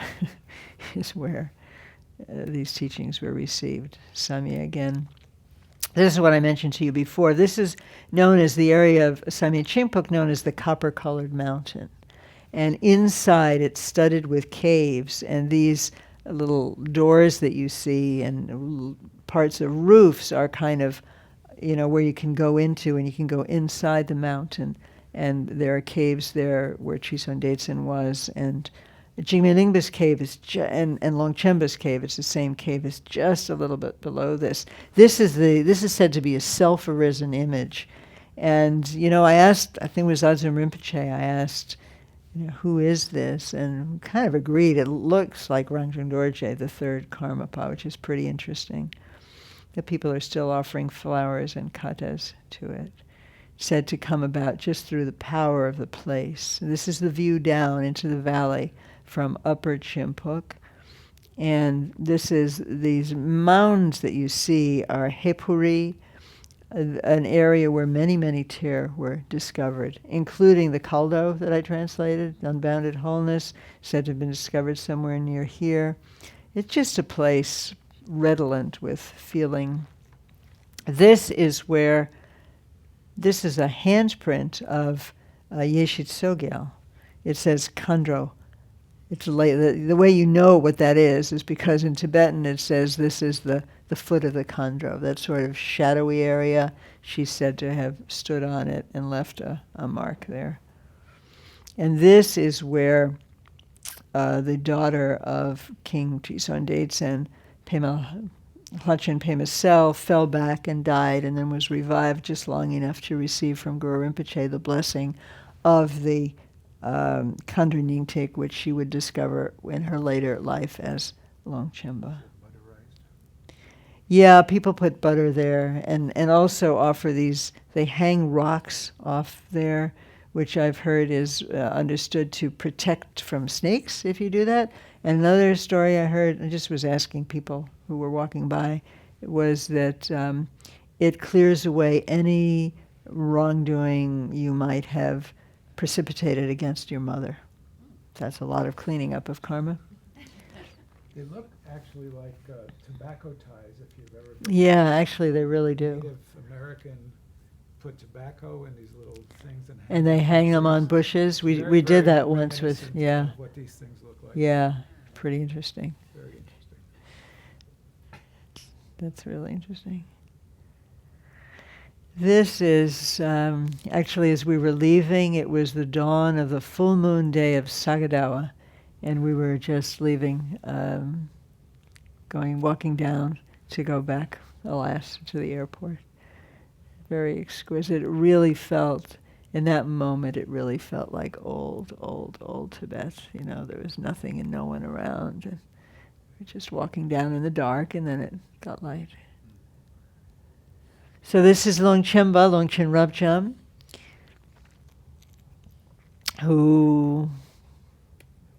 is where these teachings were received. Samye again. This is what I mentioned to you before. This is known as the area of Samye Chimpuk, known as the copper-colored mountain. And inside it's studded with caves, and these little doors that you see and parts of roofs are kind of, where you can go into, and you can go inside the mountain. And there are caves there where Chisong Detsen was, and Jigme Lingpa's cave is and Longchenpa's cave, it's the same cave, is just a little bit below this. This is said to be a self-arisen image. And, I asked, I think it was Ajahn Rinpoche, I asked, who is this? And kind of agreed, it looks like Rangjung Dorje, the 3rd Karmapa, which is pretty interesting. The people are still offering flowers and katas to it. Said to come about just through the power of the place. This is the view down into the valley from Upper Chimpuk. And these mounds that you see are Hepuri, an area where many, many tear were discovered, including the Kaldo that I translated, Unbounded Wholeness, said to have been discovered somewhere near here. It's just a place redolent with feeling. This is a handprint of Yeshit Sogyal. It says Khandro. It's the way you know what that is because in Tibetan it says this is the foot of the Khandro, that sort of shadowy area. She's said to have stood on it and left a mark there. And this is where the daughter of King Trison Detsen, Hlachin Pema Sel, fell back and died and then was revived just long enough to receive from Guru Rinpoche the blessing of the Khandro Nyingtik, which she would discover in her later life as Longchenpa. Yeah, people put butter there and also offer these, they hang rocks off there, which I've heard is understood to protect from snakes if you do that. And another story I heard, I just was asking people who were walking by, was that it clears away any wrongdoing you might have precipitated against your mother. That's a lot of cleaning up of karma. They look actually like tobacco ties, if you've ever Yeah, actually they really do. Native American put tobacco in these little things And they hang them on trees. bushes. We Very, did very that once with, reminiscent yeah. of what these things look like. Yeah, pretty interesting. Very interesting. That's really interesting. This is, actually as we were leaving, it was the dawn of the full moon day of Sagadawa, and we were just leaving, walking down to go back, alas, to the airport. Very exquisite. It really felt, in that moment, it really felt like old Tibet. You know, there was nothing and no one around. And we were just walking down in the dark, and then it got light. So this is Longchen Rabjam, who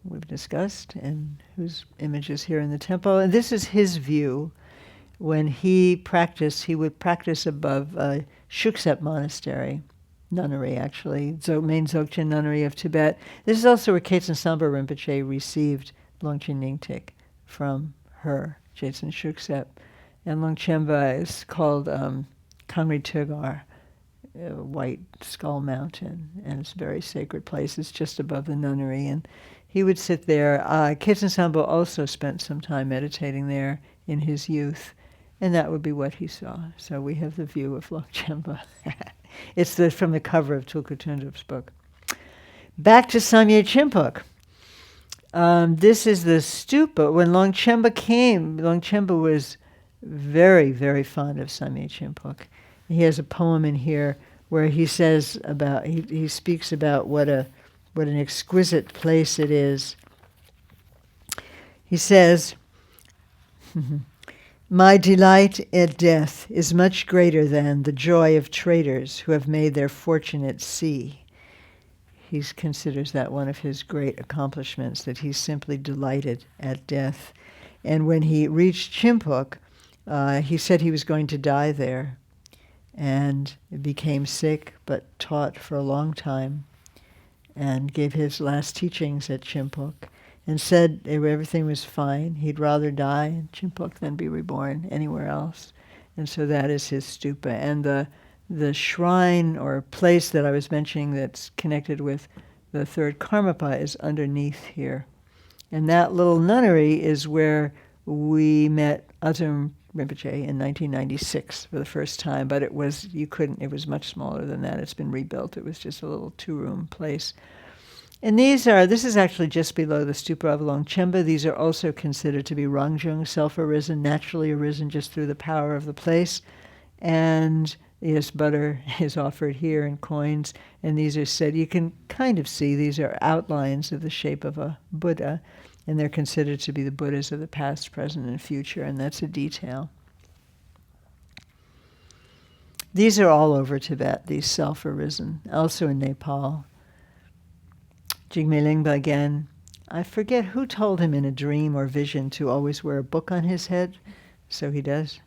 we've discussed and whose image is here in the temple. And this is his view. When he would practice above Shuksep Monastery, nunnery actually, main Dzogchen nunnery of Tibet. This is also where Khetsen Samba Rinpoche received Longchen Nyingtik from her, Jetsun Shuksep. And Longchenpa is called Kangri Tugar, White Skull Mountain, and it's a very sacred place. It's just above the nunnery, and he would sit there. Khetsen Samba also spent some time meditating there in his youth, and that would be what he saw. So we have the view of Longchenpa. It's from the cover of Tulku Tundup's book. Back to Samye Chimpuk. This is the stupa. When Longchenpa came, Longchenpa was very, very fond of Samye Chimpuk. He has a poem in here where he says about, he speaks about what an exquisite place it is. He says, "My delight at death is much greater than the joy of traders who have made their fortune at sea." He considers that one of his great accomplishments, that he simply delighted at death. And when he reached Chimpuk, he said he was going to die there, and became sick, but taught for a long time, and gave his last teachings at Chimpuk, and said everything was fine. He'd rather die in Chimpuk than be reborn anywhere else. And so that is his stupa. And the shrine or place that I was mentioning that's connected with the third Karmapa is underneath here. And that little nunnery is where we met Atum Rinpoche in 1996 for the first time, but it was much smaller than that. It's been rebuilt. It was just a little 2-room place. And this is actually just below the stupa of Longchenpa. These are also considered to be Rangjung, self-arisen, naturally arisen just through the power of the place. And yes, butter is offered here and coins, and these are said, you can kind of see, these are outlines of the shape of a Buddha, and they're considered to be the Buddhas of the past, present, and future, and that's a detail. These are all over Tibet, these self-arisen, also in Nepal. Jigme Lingpa again. I forget who told him in a dream or vision to always wear a book on his head, so he does.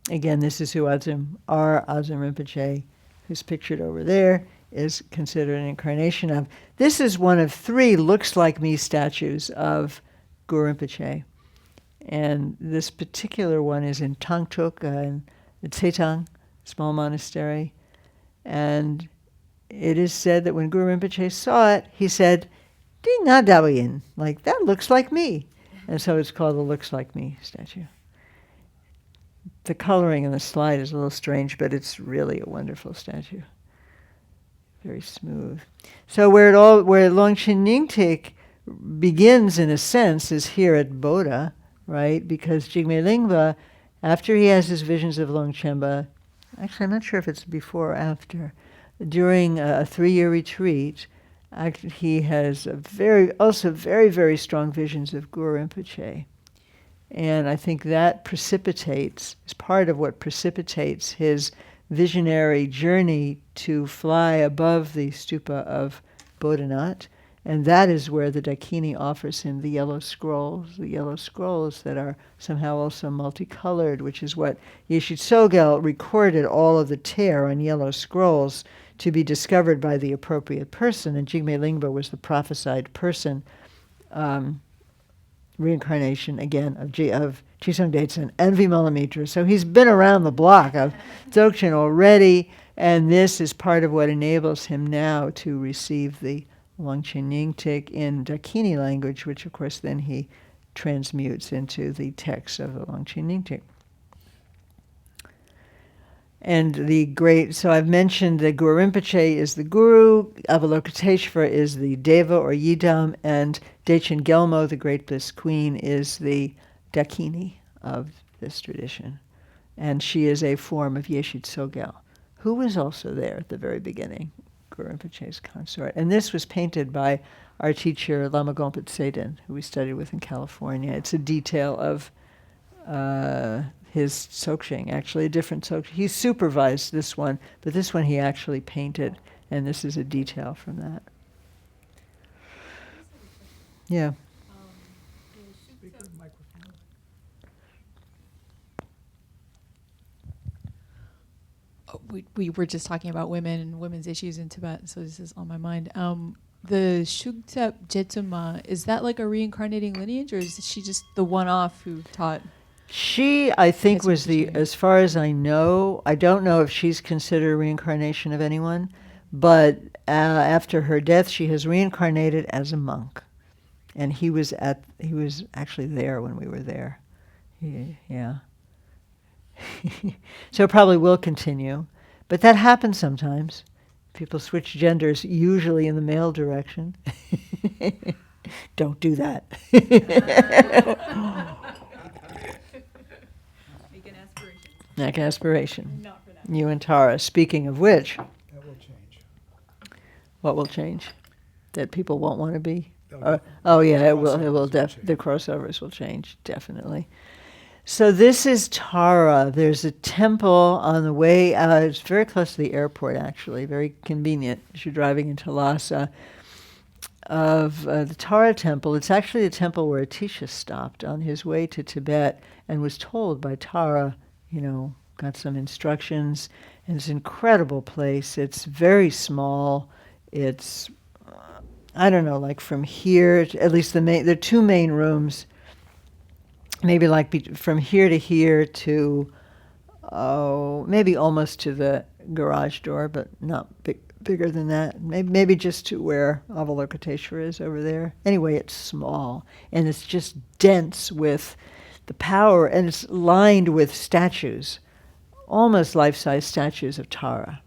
Again, this is who Azim Rinpoche, who's pictured over there, is considered an incarnation of. This is one of 3 looks like me statues of Guru Rinpoche. And this particular one is in Tangtuk, in Tsetang, small monastery. And it is said that when Guru Rinpoche saw it, he said, "Di na dawayin," like, that looks like me. And so it's called the Looks Like Me statue. The coloring in the slide is a little strange, but it's really a wonderful statue. Very smooth. So where Longchen Nyingtik begins, in a sense, is here at Bodha, right? Because Jigme Lingpa, after he has his visions of Longchenpa, actually I'm not sure if it's before or after, during a 3-year retreat, he has very, very strong visions of Guru Rinpoche. And I think that precipitates, is part of what precipitates his visionary journey to fly above the stupa of Bodhanath. And that is where the Dakini offers him the yellow scrolls that are somehow also multicolored, which is what Yeshe Tsogel recorded all of the tear on yellow scrolls to be discovered by the appropriate person. And Jigme Lingpa was the prophesied person, reincarnation, again, of Chisung Detsen and Vimalamitra. So he's been around the block of Dzogchen already, and this is part of what enables him now to receive the Longchen Nyingtik in Dakini language, which of course then he transmutes into the text of the Longchen Nyingtik. And so I've mentioned that Guru Rinpoche is the guru, Avalokiteshvara is the deva or yidam, and Dechen Gelmo, the great bliss queen, is the Dakini of this tradition. And she is a form of Yeshe Tsogel, who was also there at the very beginning, Guru Rinpoche's consort. And this was painted by our teacher, Lama Gompa Tseden, who we studied with in California. It's a detail of his Tsokshing, actually a different Tsokshing. He supervised this one, but this one he actually painted, and this is a detail from that. Yeah. Speak to the microphone. We were just talking about women and women's issues in Tibet, so this is on my mind. The Shuktep Jetsuma, is that like a reincarnating lineage, or is she just the one-off who taught? She, I think, That's was the, interesting. as far as I know, I don't know if she's considered a reincarnation of anyone, but after her death, she has reincarnated as a monk. And he was actually there when we were there. Yeah. So it probably will continue. But that happens sometimes. People switch genders, usually in the male direction. Don't do that. Make aspiration. Not for that. You and Tara. Speaking of which, That will change. what will change? That people won't want to be? They'll- Oh yeah, it will. It crossovers will. will change. The crossovers will change, definitely. So this is Tara. There's a temple on the way. It's very close to the airport, actually. Very convenient as you're driving into Lhasa. Of the Tara temple. It's actually a temple where Atisha stopped on his way to Tibet and was told by Tara, got some instructions. And it's an incredible place. It's very small. It's, I don't know, like from here, at least there are 2 main rooms, maybe like from here to here to, maybe almost to the garage door, but not bigger than that. Maybe just to where Avalokiteshvara is over there. Anyway, it's small, and it's just dense with the power, and it's lined with statues, almost life-size statues of Tara.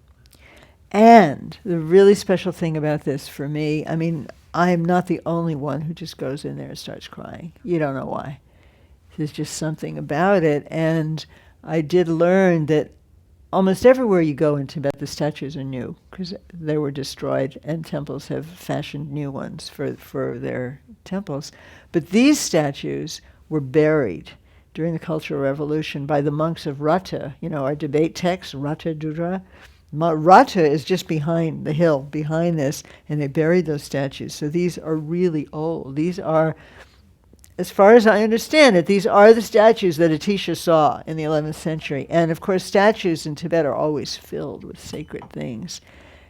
And the really special thing about this for me, I mean, I'm not the only one who just goes in there and starts crying. You don't know why. There's just something about it. And I did learn that almost everywhere you go in Tibet, the statues are new because they were destroyed, and temples have fashioned new ones for their temples. But these statues were buried during the Cultural Revolution by the monks of Rata, our debate text, Rata Dudra. Rata is just behind the hill, behind this, and they buried those statues. So these are really old. These are, as far as I understand it, these are the statues that Atisha saw in the 11th century. And of course, statues in Tibet are always filled with sacred things.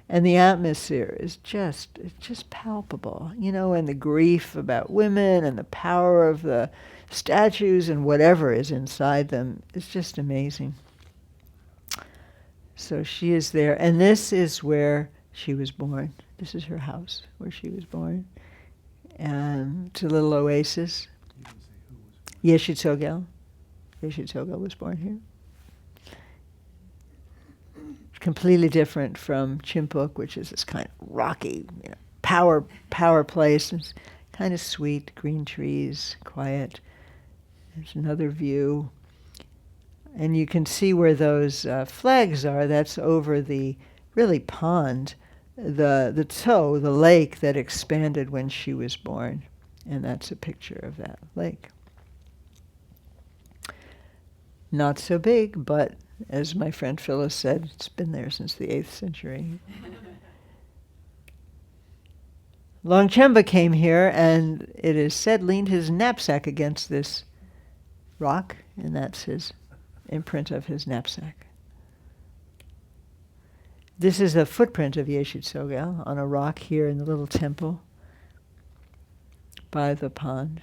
And the atmosphere is it's just palpable, and the grief about women and the power of the statues and whatever is inside them is just amazing. So she is there, and this is where she was born. This is her house where she was born. And it's a little oasis. Yeshit Sogel. Yeshit Sogel was born here. Completely different from Chimpuk, which is this kind of rocky, power place. It's kind of sweet, green trees, quiet. There's another view. And you can see where those flags are. That's over the pond, the Tso, the lake that expanded when she was born. And that's a picture of that lake. Not so big, but as my friend Phyllis said, it's been there since the 8th century. Longchenpa came here and it is said leaned his knapsack against this rock, and that's his imprint of his knapsack. This is a footprint of Yeshit Sogel on a rock here in the little temple by the pond.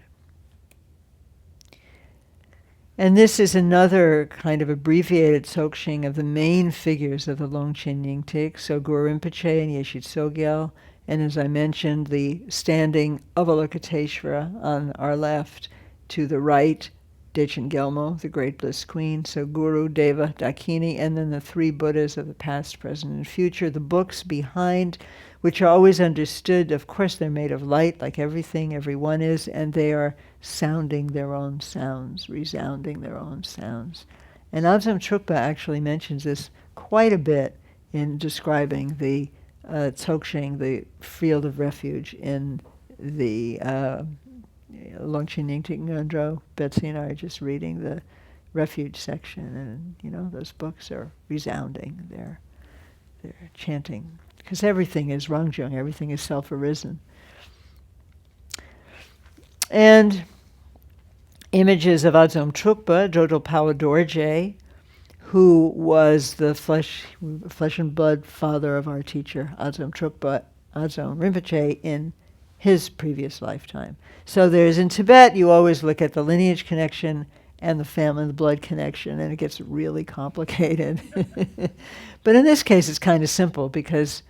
And this is another kind of abbreviated Dzogchen of the main figures of the Longchen Yingtik. So Guru Rinpoche and Yeshit Sogel, and as I mentioned, the standing Avalokiteshvara on our left, to the right, Dechen Gelmo, the Great Bliss Queen, so Guru, Deva, Dakini, and then the 3 Buddhas of the past, present, and future. The books behind, which are always understood, of course they're made of light, like everything, everyone is, and they are sounding their own sounds, resounding their own sounds. And Abzam Trukpa actually mentions this quite a bit in describing the Dzogchen, the field of refuge in the Longchen Yingtik Ngondro. Betsy and I are just reading the refuge section, and those books are resounding. They're chanting, because everything is Rangjung, everything is self-arisen. And images of Adzom Trukpa, Jodol Pawa Dorje, who was the flesh and blood father of our teacher, Adzom Trukpa, Adzom Rinpoche, in his previous lifetime. So there's, in Tibet, you always look at the lineage connection and the family, the blood connection, and it gets really complicated. But in this case, it's kind of simple, because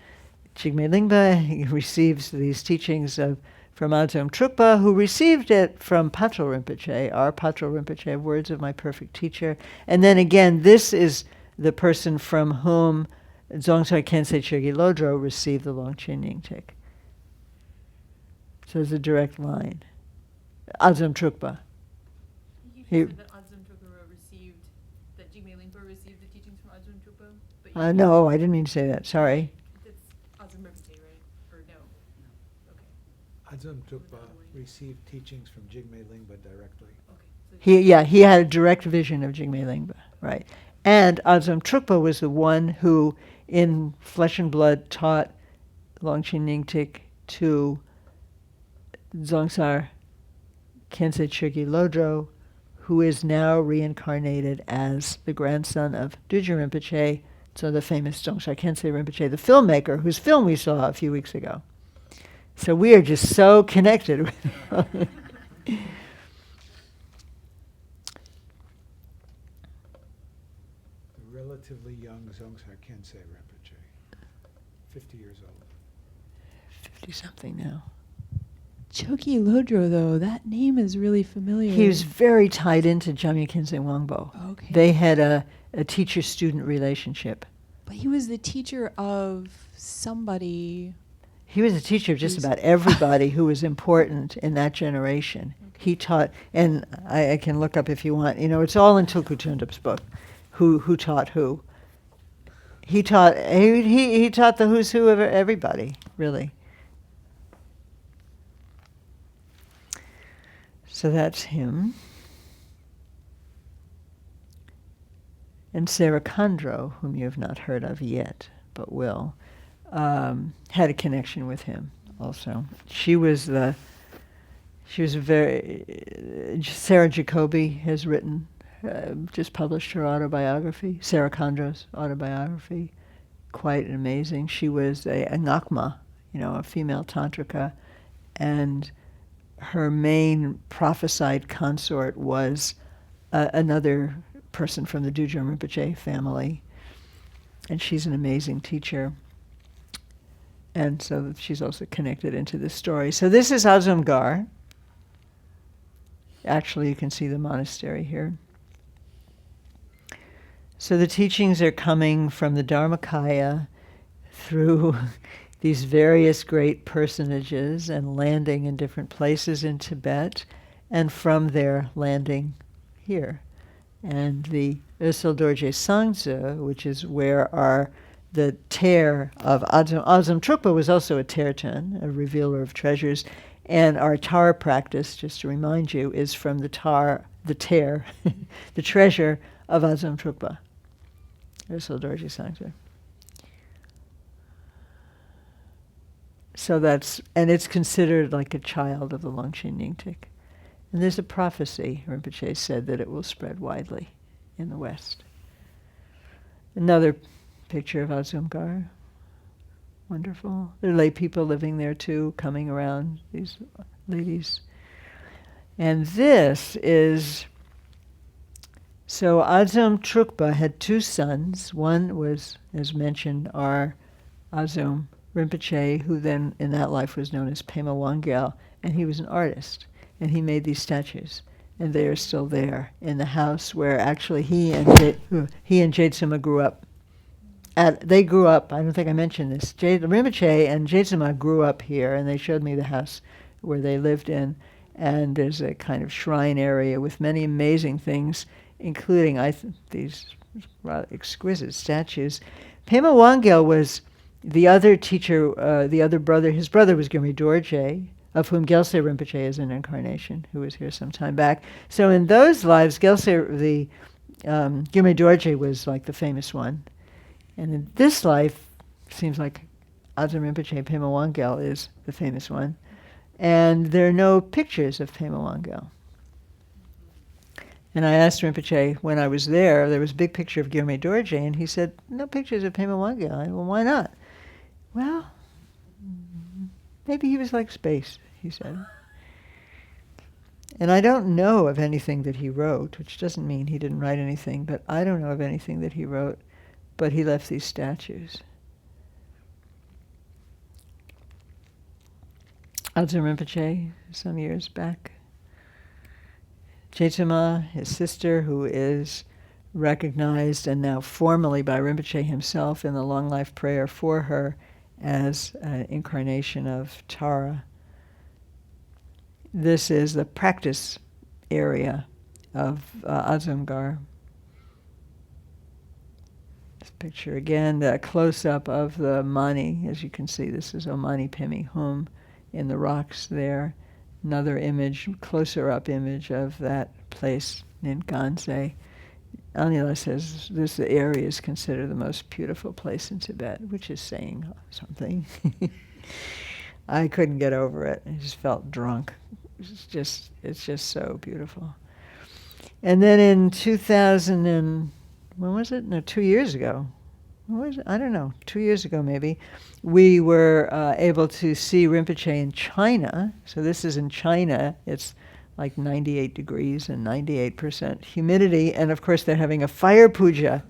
Jigme Lingpa receives these teachings from Adzom Trukpa, who received it from Patrul Rinpoche, our Patrul Rinpoche, words of my perfect teacher. And then again, this is the person from whom Dzongtsar Khyentse Chögyal Lodro received the Longchen Yingtik. So it's a direct line. Adzom Trukpa. You said that Adzom Trukpa received, that Jigme Lingpa received the teachings from Adzom Trukpa? But No, I didn't mean to say that. Sorry. That's Adzom Rinpoche, right? Or no? Okay. Adzom Trukpa received teachings from Jigme Lingpa directly. Okay. He had a direct vision of Jigme Lingpa, right? And Adzom Trukpa was the one who, in flesh and blood, taught Longchen Yingtik to Dzongtsar Khyentse Chögyal Lodro, who is now reincarnated as the grandson of Düja Rinpoche, so the famous Dzongtsar Khyentse Rinpoche, the filmmaker, whose film we saw a few weeks ago. So we are just so connected with the relatively young Dzongtsar Khyentse Rinpoche, 50 years old. 50-something now. Chögyal Lodro, though, that name is really familiar. He was very tied into Jamyang Khyentse Wangbo. Okay. They had a teacher-student relationship. But he was the teacher of somebody. He was a teacher of just about everybody who was important in that generation. Okay. He taught, and I can look up if you want, it's all in Tulku Thondop's book, who taught who. He taught the who's who of everybody, really. So that's him. And Sarah Khandro, whom you have not heard of yet. but will, had a connection with him also. She was a very, Sarah Jacoby has written, just published her autobiography, Sarah Condro's autobiography, quite amazing. She was a Ngakma, a female tantrika, and her main prophesied consort was another person from the Dudjom Rinpoche family, and she's an amazing teacher. And so she's also connected into this story. So this is Azamgar. Actually, you can see the monastery here. So the teachings are coming from the Dharmakaya through these various great personages and landing in different places in Tibet, and from there landing here. And the Ösel Dorje Sangze, which is where the tear of Azam Trukpa was also a tearton, a revealer of treasures, and our tar practice, just to remind you, is from the tear, the treasure of Azam Trukpa, Ösel Dorje Sangze. So and it's considered like a child of the Longchen Nyingtik. And there's a prophecy, Rinpoche said, that it will spread widely in the West. Another picture of Azamgar. Wonderful. There are lay people living there too, coming around, these ladies. And this is, so Azam Trukpa had two sons. One was, as mentioned, our Azam Rinpoche, who then in that life was known as Pema Wangyal, and he was an artist. And he made these statues, and they are still there in the house where actually he and Jetsuma grew up. They grew up, I don't think I mentioned this, Rinpoche and Jetsuma grew up here, and they showed me the house where they lived in. And there's a kind of shrine area with many amazing things, including these rather exquisite statues. Pema Wangyal was the other teacher, the other brother. His brother was Gyurme Dorje, of whom Gyaltse Rinpoche is an incarnation, who was here some time back. So in those lives, Gyurme Dorje was like the famous one. And in this life, seems like Azam Rinpoche, Pema Wangyal is the famous one. And there are no pictures of Pema Wangyal. And I asked Rinpoche when I was there was a big picture of Gyurme Dorje, and he said, no pictures of Pema Wangyal. I said, well, why not? Well, maybe he was like space, he said. And I don't know of anything that he wrote, which doesn't mean he didn't write anything, but I don't know of anything that he wrote, but he left these statues. Azam Rinpoche, some years back. Jetsuma, his sister, who is recognized and now formally by Rinpoche himself in the long life prayer for her as an incarnation of Tara. This is the practice area of Azamgar. This picture again, the close-up of the Mani. As you can see, this is Omani Pimi Hum in the rocks there. Another image, closer up image of that place in Ganze. Anila says this area is considered the most beautiful place in Tibet, which is saying something. I couldn't get over it. I just felt drunk. It's just so beautiful. And then in 2000 and, when was it? No, 2 years ago. When was it? I don't know, 2 years ago maybe, we were able to see Rinpoche in China. So this is in China. It's like 98 degrees and 98% humidity. And of course they're having a fire puja,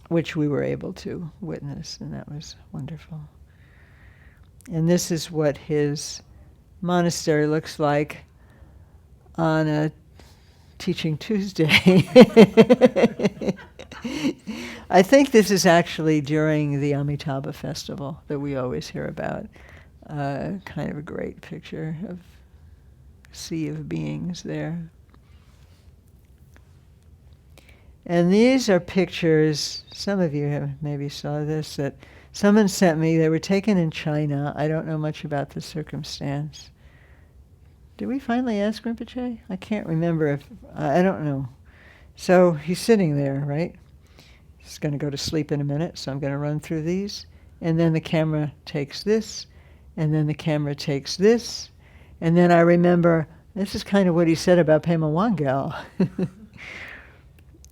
which we were able to witness, and that was wonderful. And this is what his monastery looks like on a Teaching Tuesday. I think this is actually during the Amitabha festival that we always hear about. Kind of a great picture of a sea of beings there. And these are pictures, some of you have maybe saw this, that someone sent me. They were taken in China. I don't know much about the circumstance. Did we finally ask Rinpoche? I can't remember if, I don't know. So he's sitting there, right? It's going to go to sleep in a minute, so I'm going to run through these. And then the camera takes this, and then the camera takes this. And then I remember, this is kind of what he said about Pema Wangel.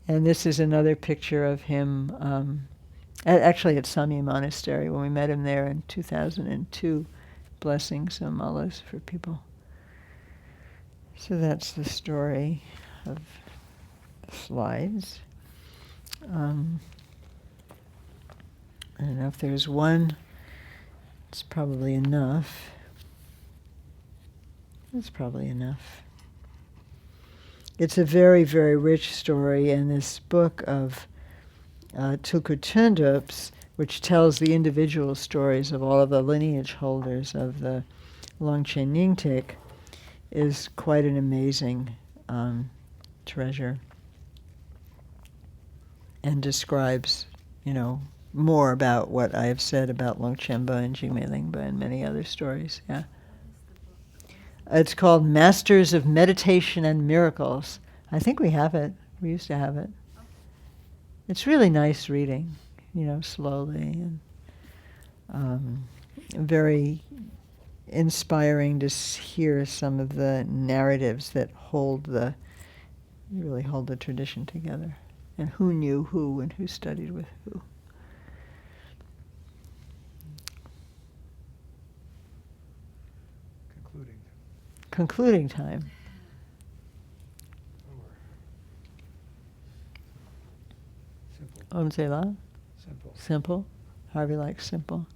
And this is another picture of him, actually at Sami Monastery, when we met him there in 2002, blessing some mullahs for people. So that's the story of the slides. I don't know if there's one. It's probably enough. It's probably enough. It's a very, very rich story, and this book of Tulku Tundup's, which tells the individual stories of all of the lineage holders of the Longchen Nyingtik, is quite an amazing treasure, and describes, more about what I have said about Longchenpa and Jigme Lingpa and many other stories. Yeah. It's called Masters of Meditation and Miracles. I think we have it. We used to have it. It's really nice reading, slowly, and very inspiring to hear some of the narratives that really hold the tradition together, and who knew who and who studied with who. Concluding time. Simple. Om Selah? Simple. Simple. Harvey likes simple.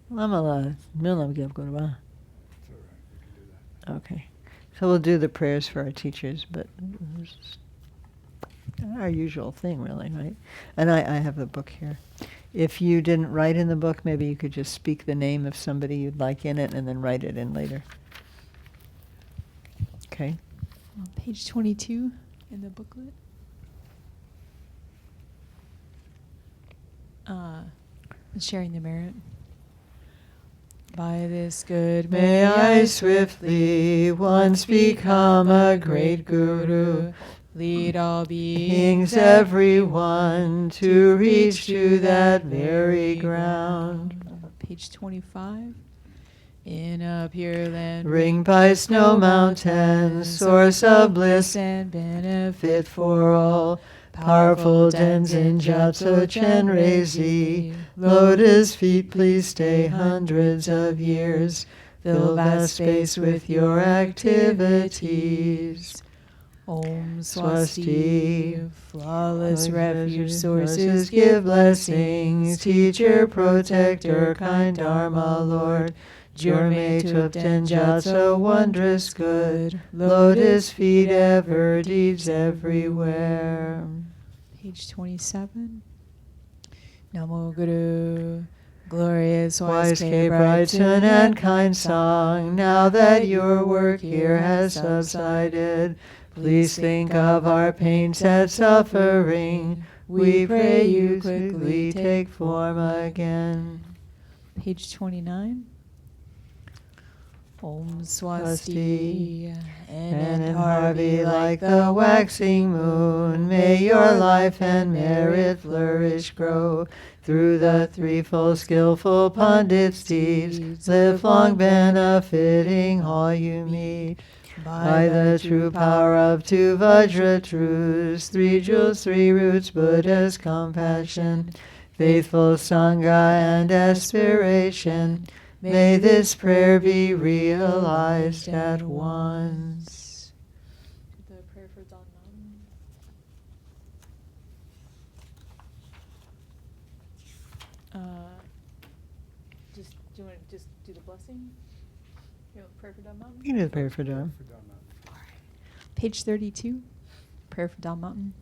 Lama la milam gyab gurwa. It's all right. We can do that. Okay. So we'll do the prayers for our teachers, but it's our usual thing, really, right? And I have the book here. If you didn't write in the book, maybe you could just speak the name of somebody you'd like in it and then write it in later. Okay. On page 22 in the booklet. Sharing the merit. By this good May I swiftly once become a great guru, lead all beings everyone to reach to that very ground. Page 25. In a pure land, Ringed by snow mountains, source of bliss and benefit fit for all. Powerful Tenzin Gyatso Chenrezi, lotus feet please stay hundreds of years. Fill vast space with your activities. Om Swasti, Swasti, flawless refuge sources sources give blessings. Teacher, protector, kind Dharma Lord. Jurme Tupten Gyatso, wondrous good. Lotus feet ever, deeds everywhere. Page 27. Namo Guru, glorious Wise K. Brighton and kind song, now that your work here has subsided, please think of our pains and suffering. We pray you quickly take form again. Page 29. Om Swasti, Anne and Harvey, like the waxing moon, may your life and merit flourish grow. Through the threefold skillful pundit's deeds, live long benefiting all you meet. By the true power of two Vajra truths, 3 jewels, 3 roots, Buddha's compassion, faithful Sangha and aspiration, may this prayer be realized at once. The prayer for Don Mountain. Do you want to just do the blessing? You know, prayer for Don Mountain? You can do the prayer for Dharma. Page 32, prayer for Don Mountain.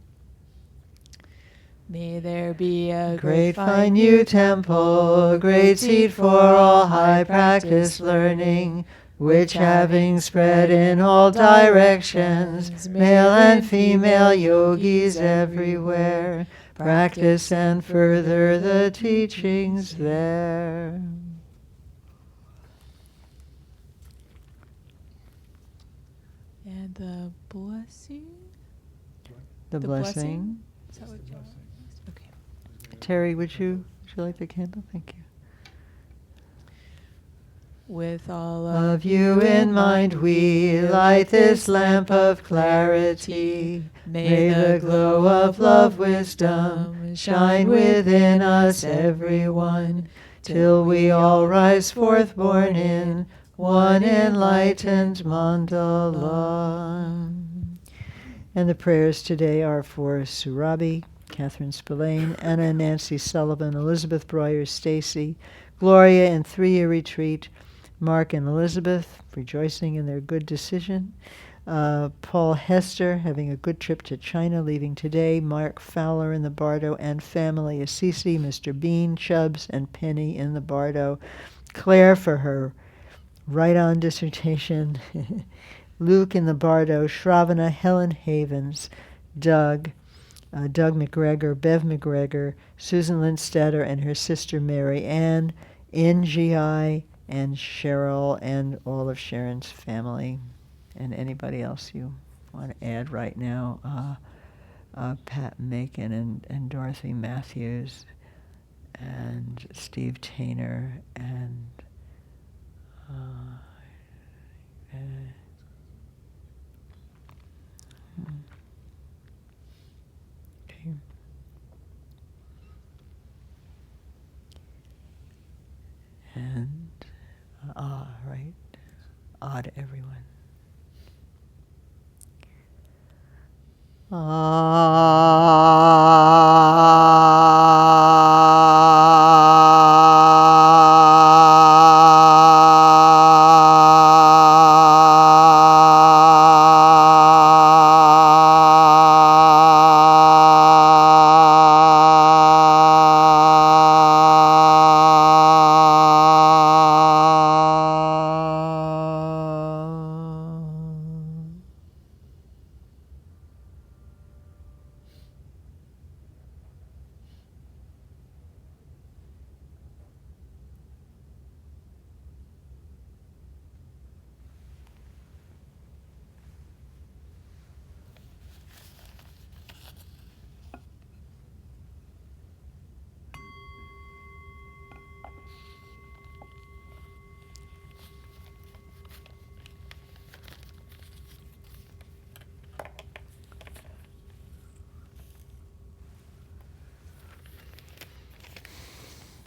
May there be a Great fine new temple, great seat for all high practice learning, which having spread in all directions, male and female yogis everywhere, practice and further the teachings there. And the blessing? The blessing. Is that what you want? Terry, would you light the candle? Thank you. With all Of you in mind, we light this lamp of clarity. May the glow of love, wisdom shine within us, everyone, till we all rise forth born in one enlightened mandala. And the prayers today are for Surabi, Catherine Spillane, Anna and Nancy Sullivan, Elizabeth Breuer, Stacy, Gloria in 3-year retreat, Mark and Elizabeth rejoicing in their good decision, Paul Hester having a good trip to China, leaving today, Mark Fowler in the Bardo and family, Assisi, Mr. Bean, Chubbs, and Penny in the Bardo, Claire for her right-on dissertation, Luke in the Bardo, Shravana, Helen Havens, Doug McGregor, Bev McGregor, Susan Lindstetter and her sister Mary Ann, NGI, and Cheryl and all of Sharon's family, and anybody else you want to add right now, Pat Macon and Dorothy Matthews and Steve Tainer and okay. And right. To everyone.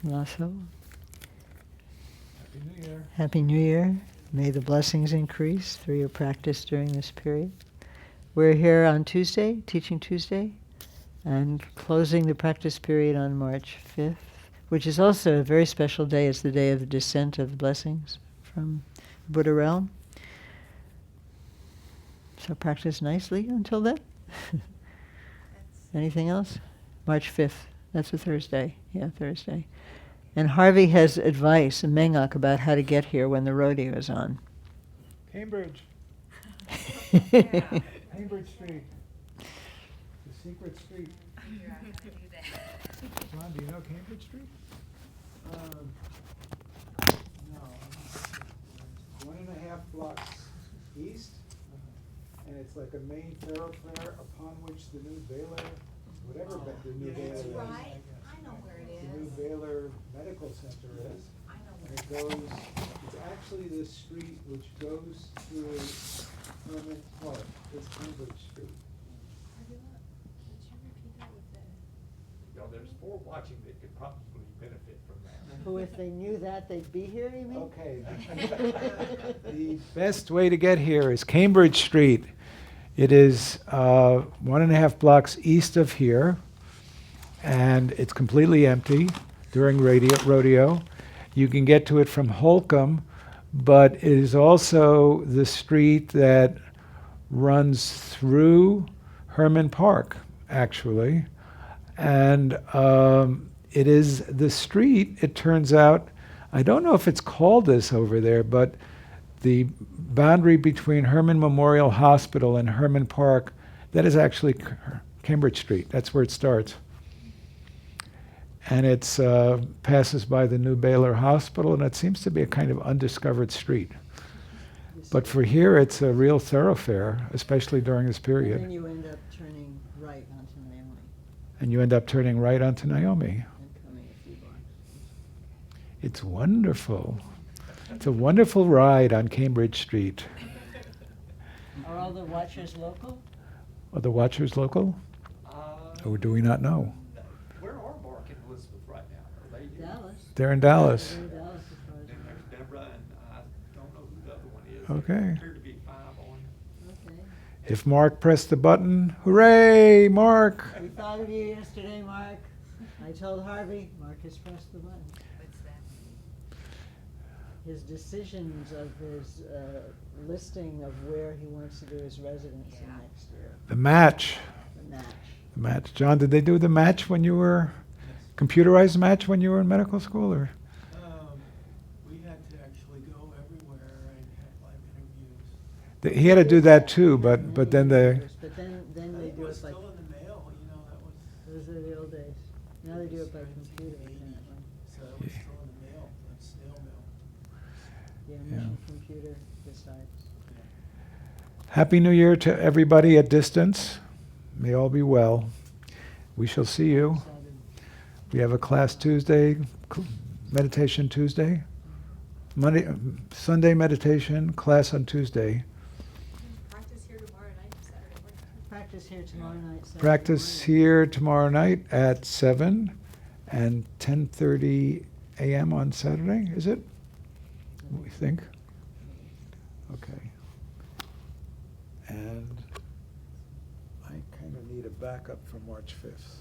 Lasso. Happy New Year. Happy New Year. May the blessings increase through your practice during this period. We're here on Tuesday, Teaching Tuesday, and closing the practice period on March 5th, which is also a very special day. It's the day of the descent of blessings from Buddha realm. So practice nicely until then. Anything else? March 5th. That's a Thursday. Yeah, Thursday. And Harvey has advice, a mengak, about how to get here when the rodeo is on. Cambridge. Cambridge Street. The secret street. John, do you know Cambridge Street? No. 1.5 blocks east, and it's like a main thoroughfare upon which the new Baylor, whatever the new Baylor is. Right, I know where it The new is. Baylor Medical Center is. I know And where it goes, it's actually this street which goes through Herman Park, it's Cambridge Street. Well, there's 4 watching that could probably benefit from that. Who, if they knew that, they'd be here, you mean? Okay. The best way to get here is Cambridge Street. It is 1.5 blocks east of here, and it's completely empty during rodeo. You can get to it from Holcomb, but it is also the street that runs through Herman Park, actually. And it is the street, it turns out, I don't know if it's called this over there, but the boundary between Herman Memorial Hospital and Herman Park, that is actually Cambridge Street. That's where it starts. And it passes by the new Baylor Hospital, and it seems to be a kind of undiscovered street. But for here, it's a real thoroughfare, especially during this period. And then you end up turning right onto Manly. And you end up turning right onto Naomi. And coming a few blocks. It's wonderful. It's a wonderful ride on Cambridge Street. Are all the watchers local? Are the watchers local? Or do we not know? Where are Mark and Elizabeth right now? Are they? Dallas. They're in Dallas. They're in Dallas as far as Then I know. there's Deborah, and I don't know who the other one is. Okay. There appear to be 5 on. Okay. If Mark pressed the button, hooray, Mark! We thought of you yesterday, Mark. I told Harvey, Mark has pressed the button. What's that? His decisions of his listing of where he wants to do his residency next year, The match. the match. The match. John, did they do the match when you were, computerized match when you were in medical school, or? We had to actually go everywhere and have live interviews. He had to do that too, but then the, But then I they think it do was it by, still in the mail, you know, that was. those are the old days. Now they do it by computer, apparently. So it was still in the mail, like snail mail. Yeah, Yeah. mission computer decides. Happy New Year to everybody at distance. May all be well. We shall see you. We have a class Tuesday, meditation Tuesday. Monday, Sunday meditation, class on Tuesday. Practice here tomorrow night, Saturday morning. Practice here tomorrow night. Saturday Practice morning. here tomorrow night at 7 and 10:30 a.m. on Saturday, is it? We think. Okay. And I kind of need a backup for March 5th.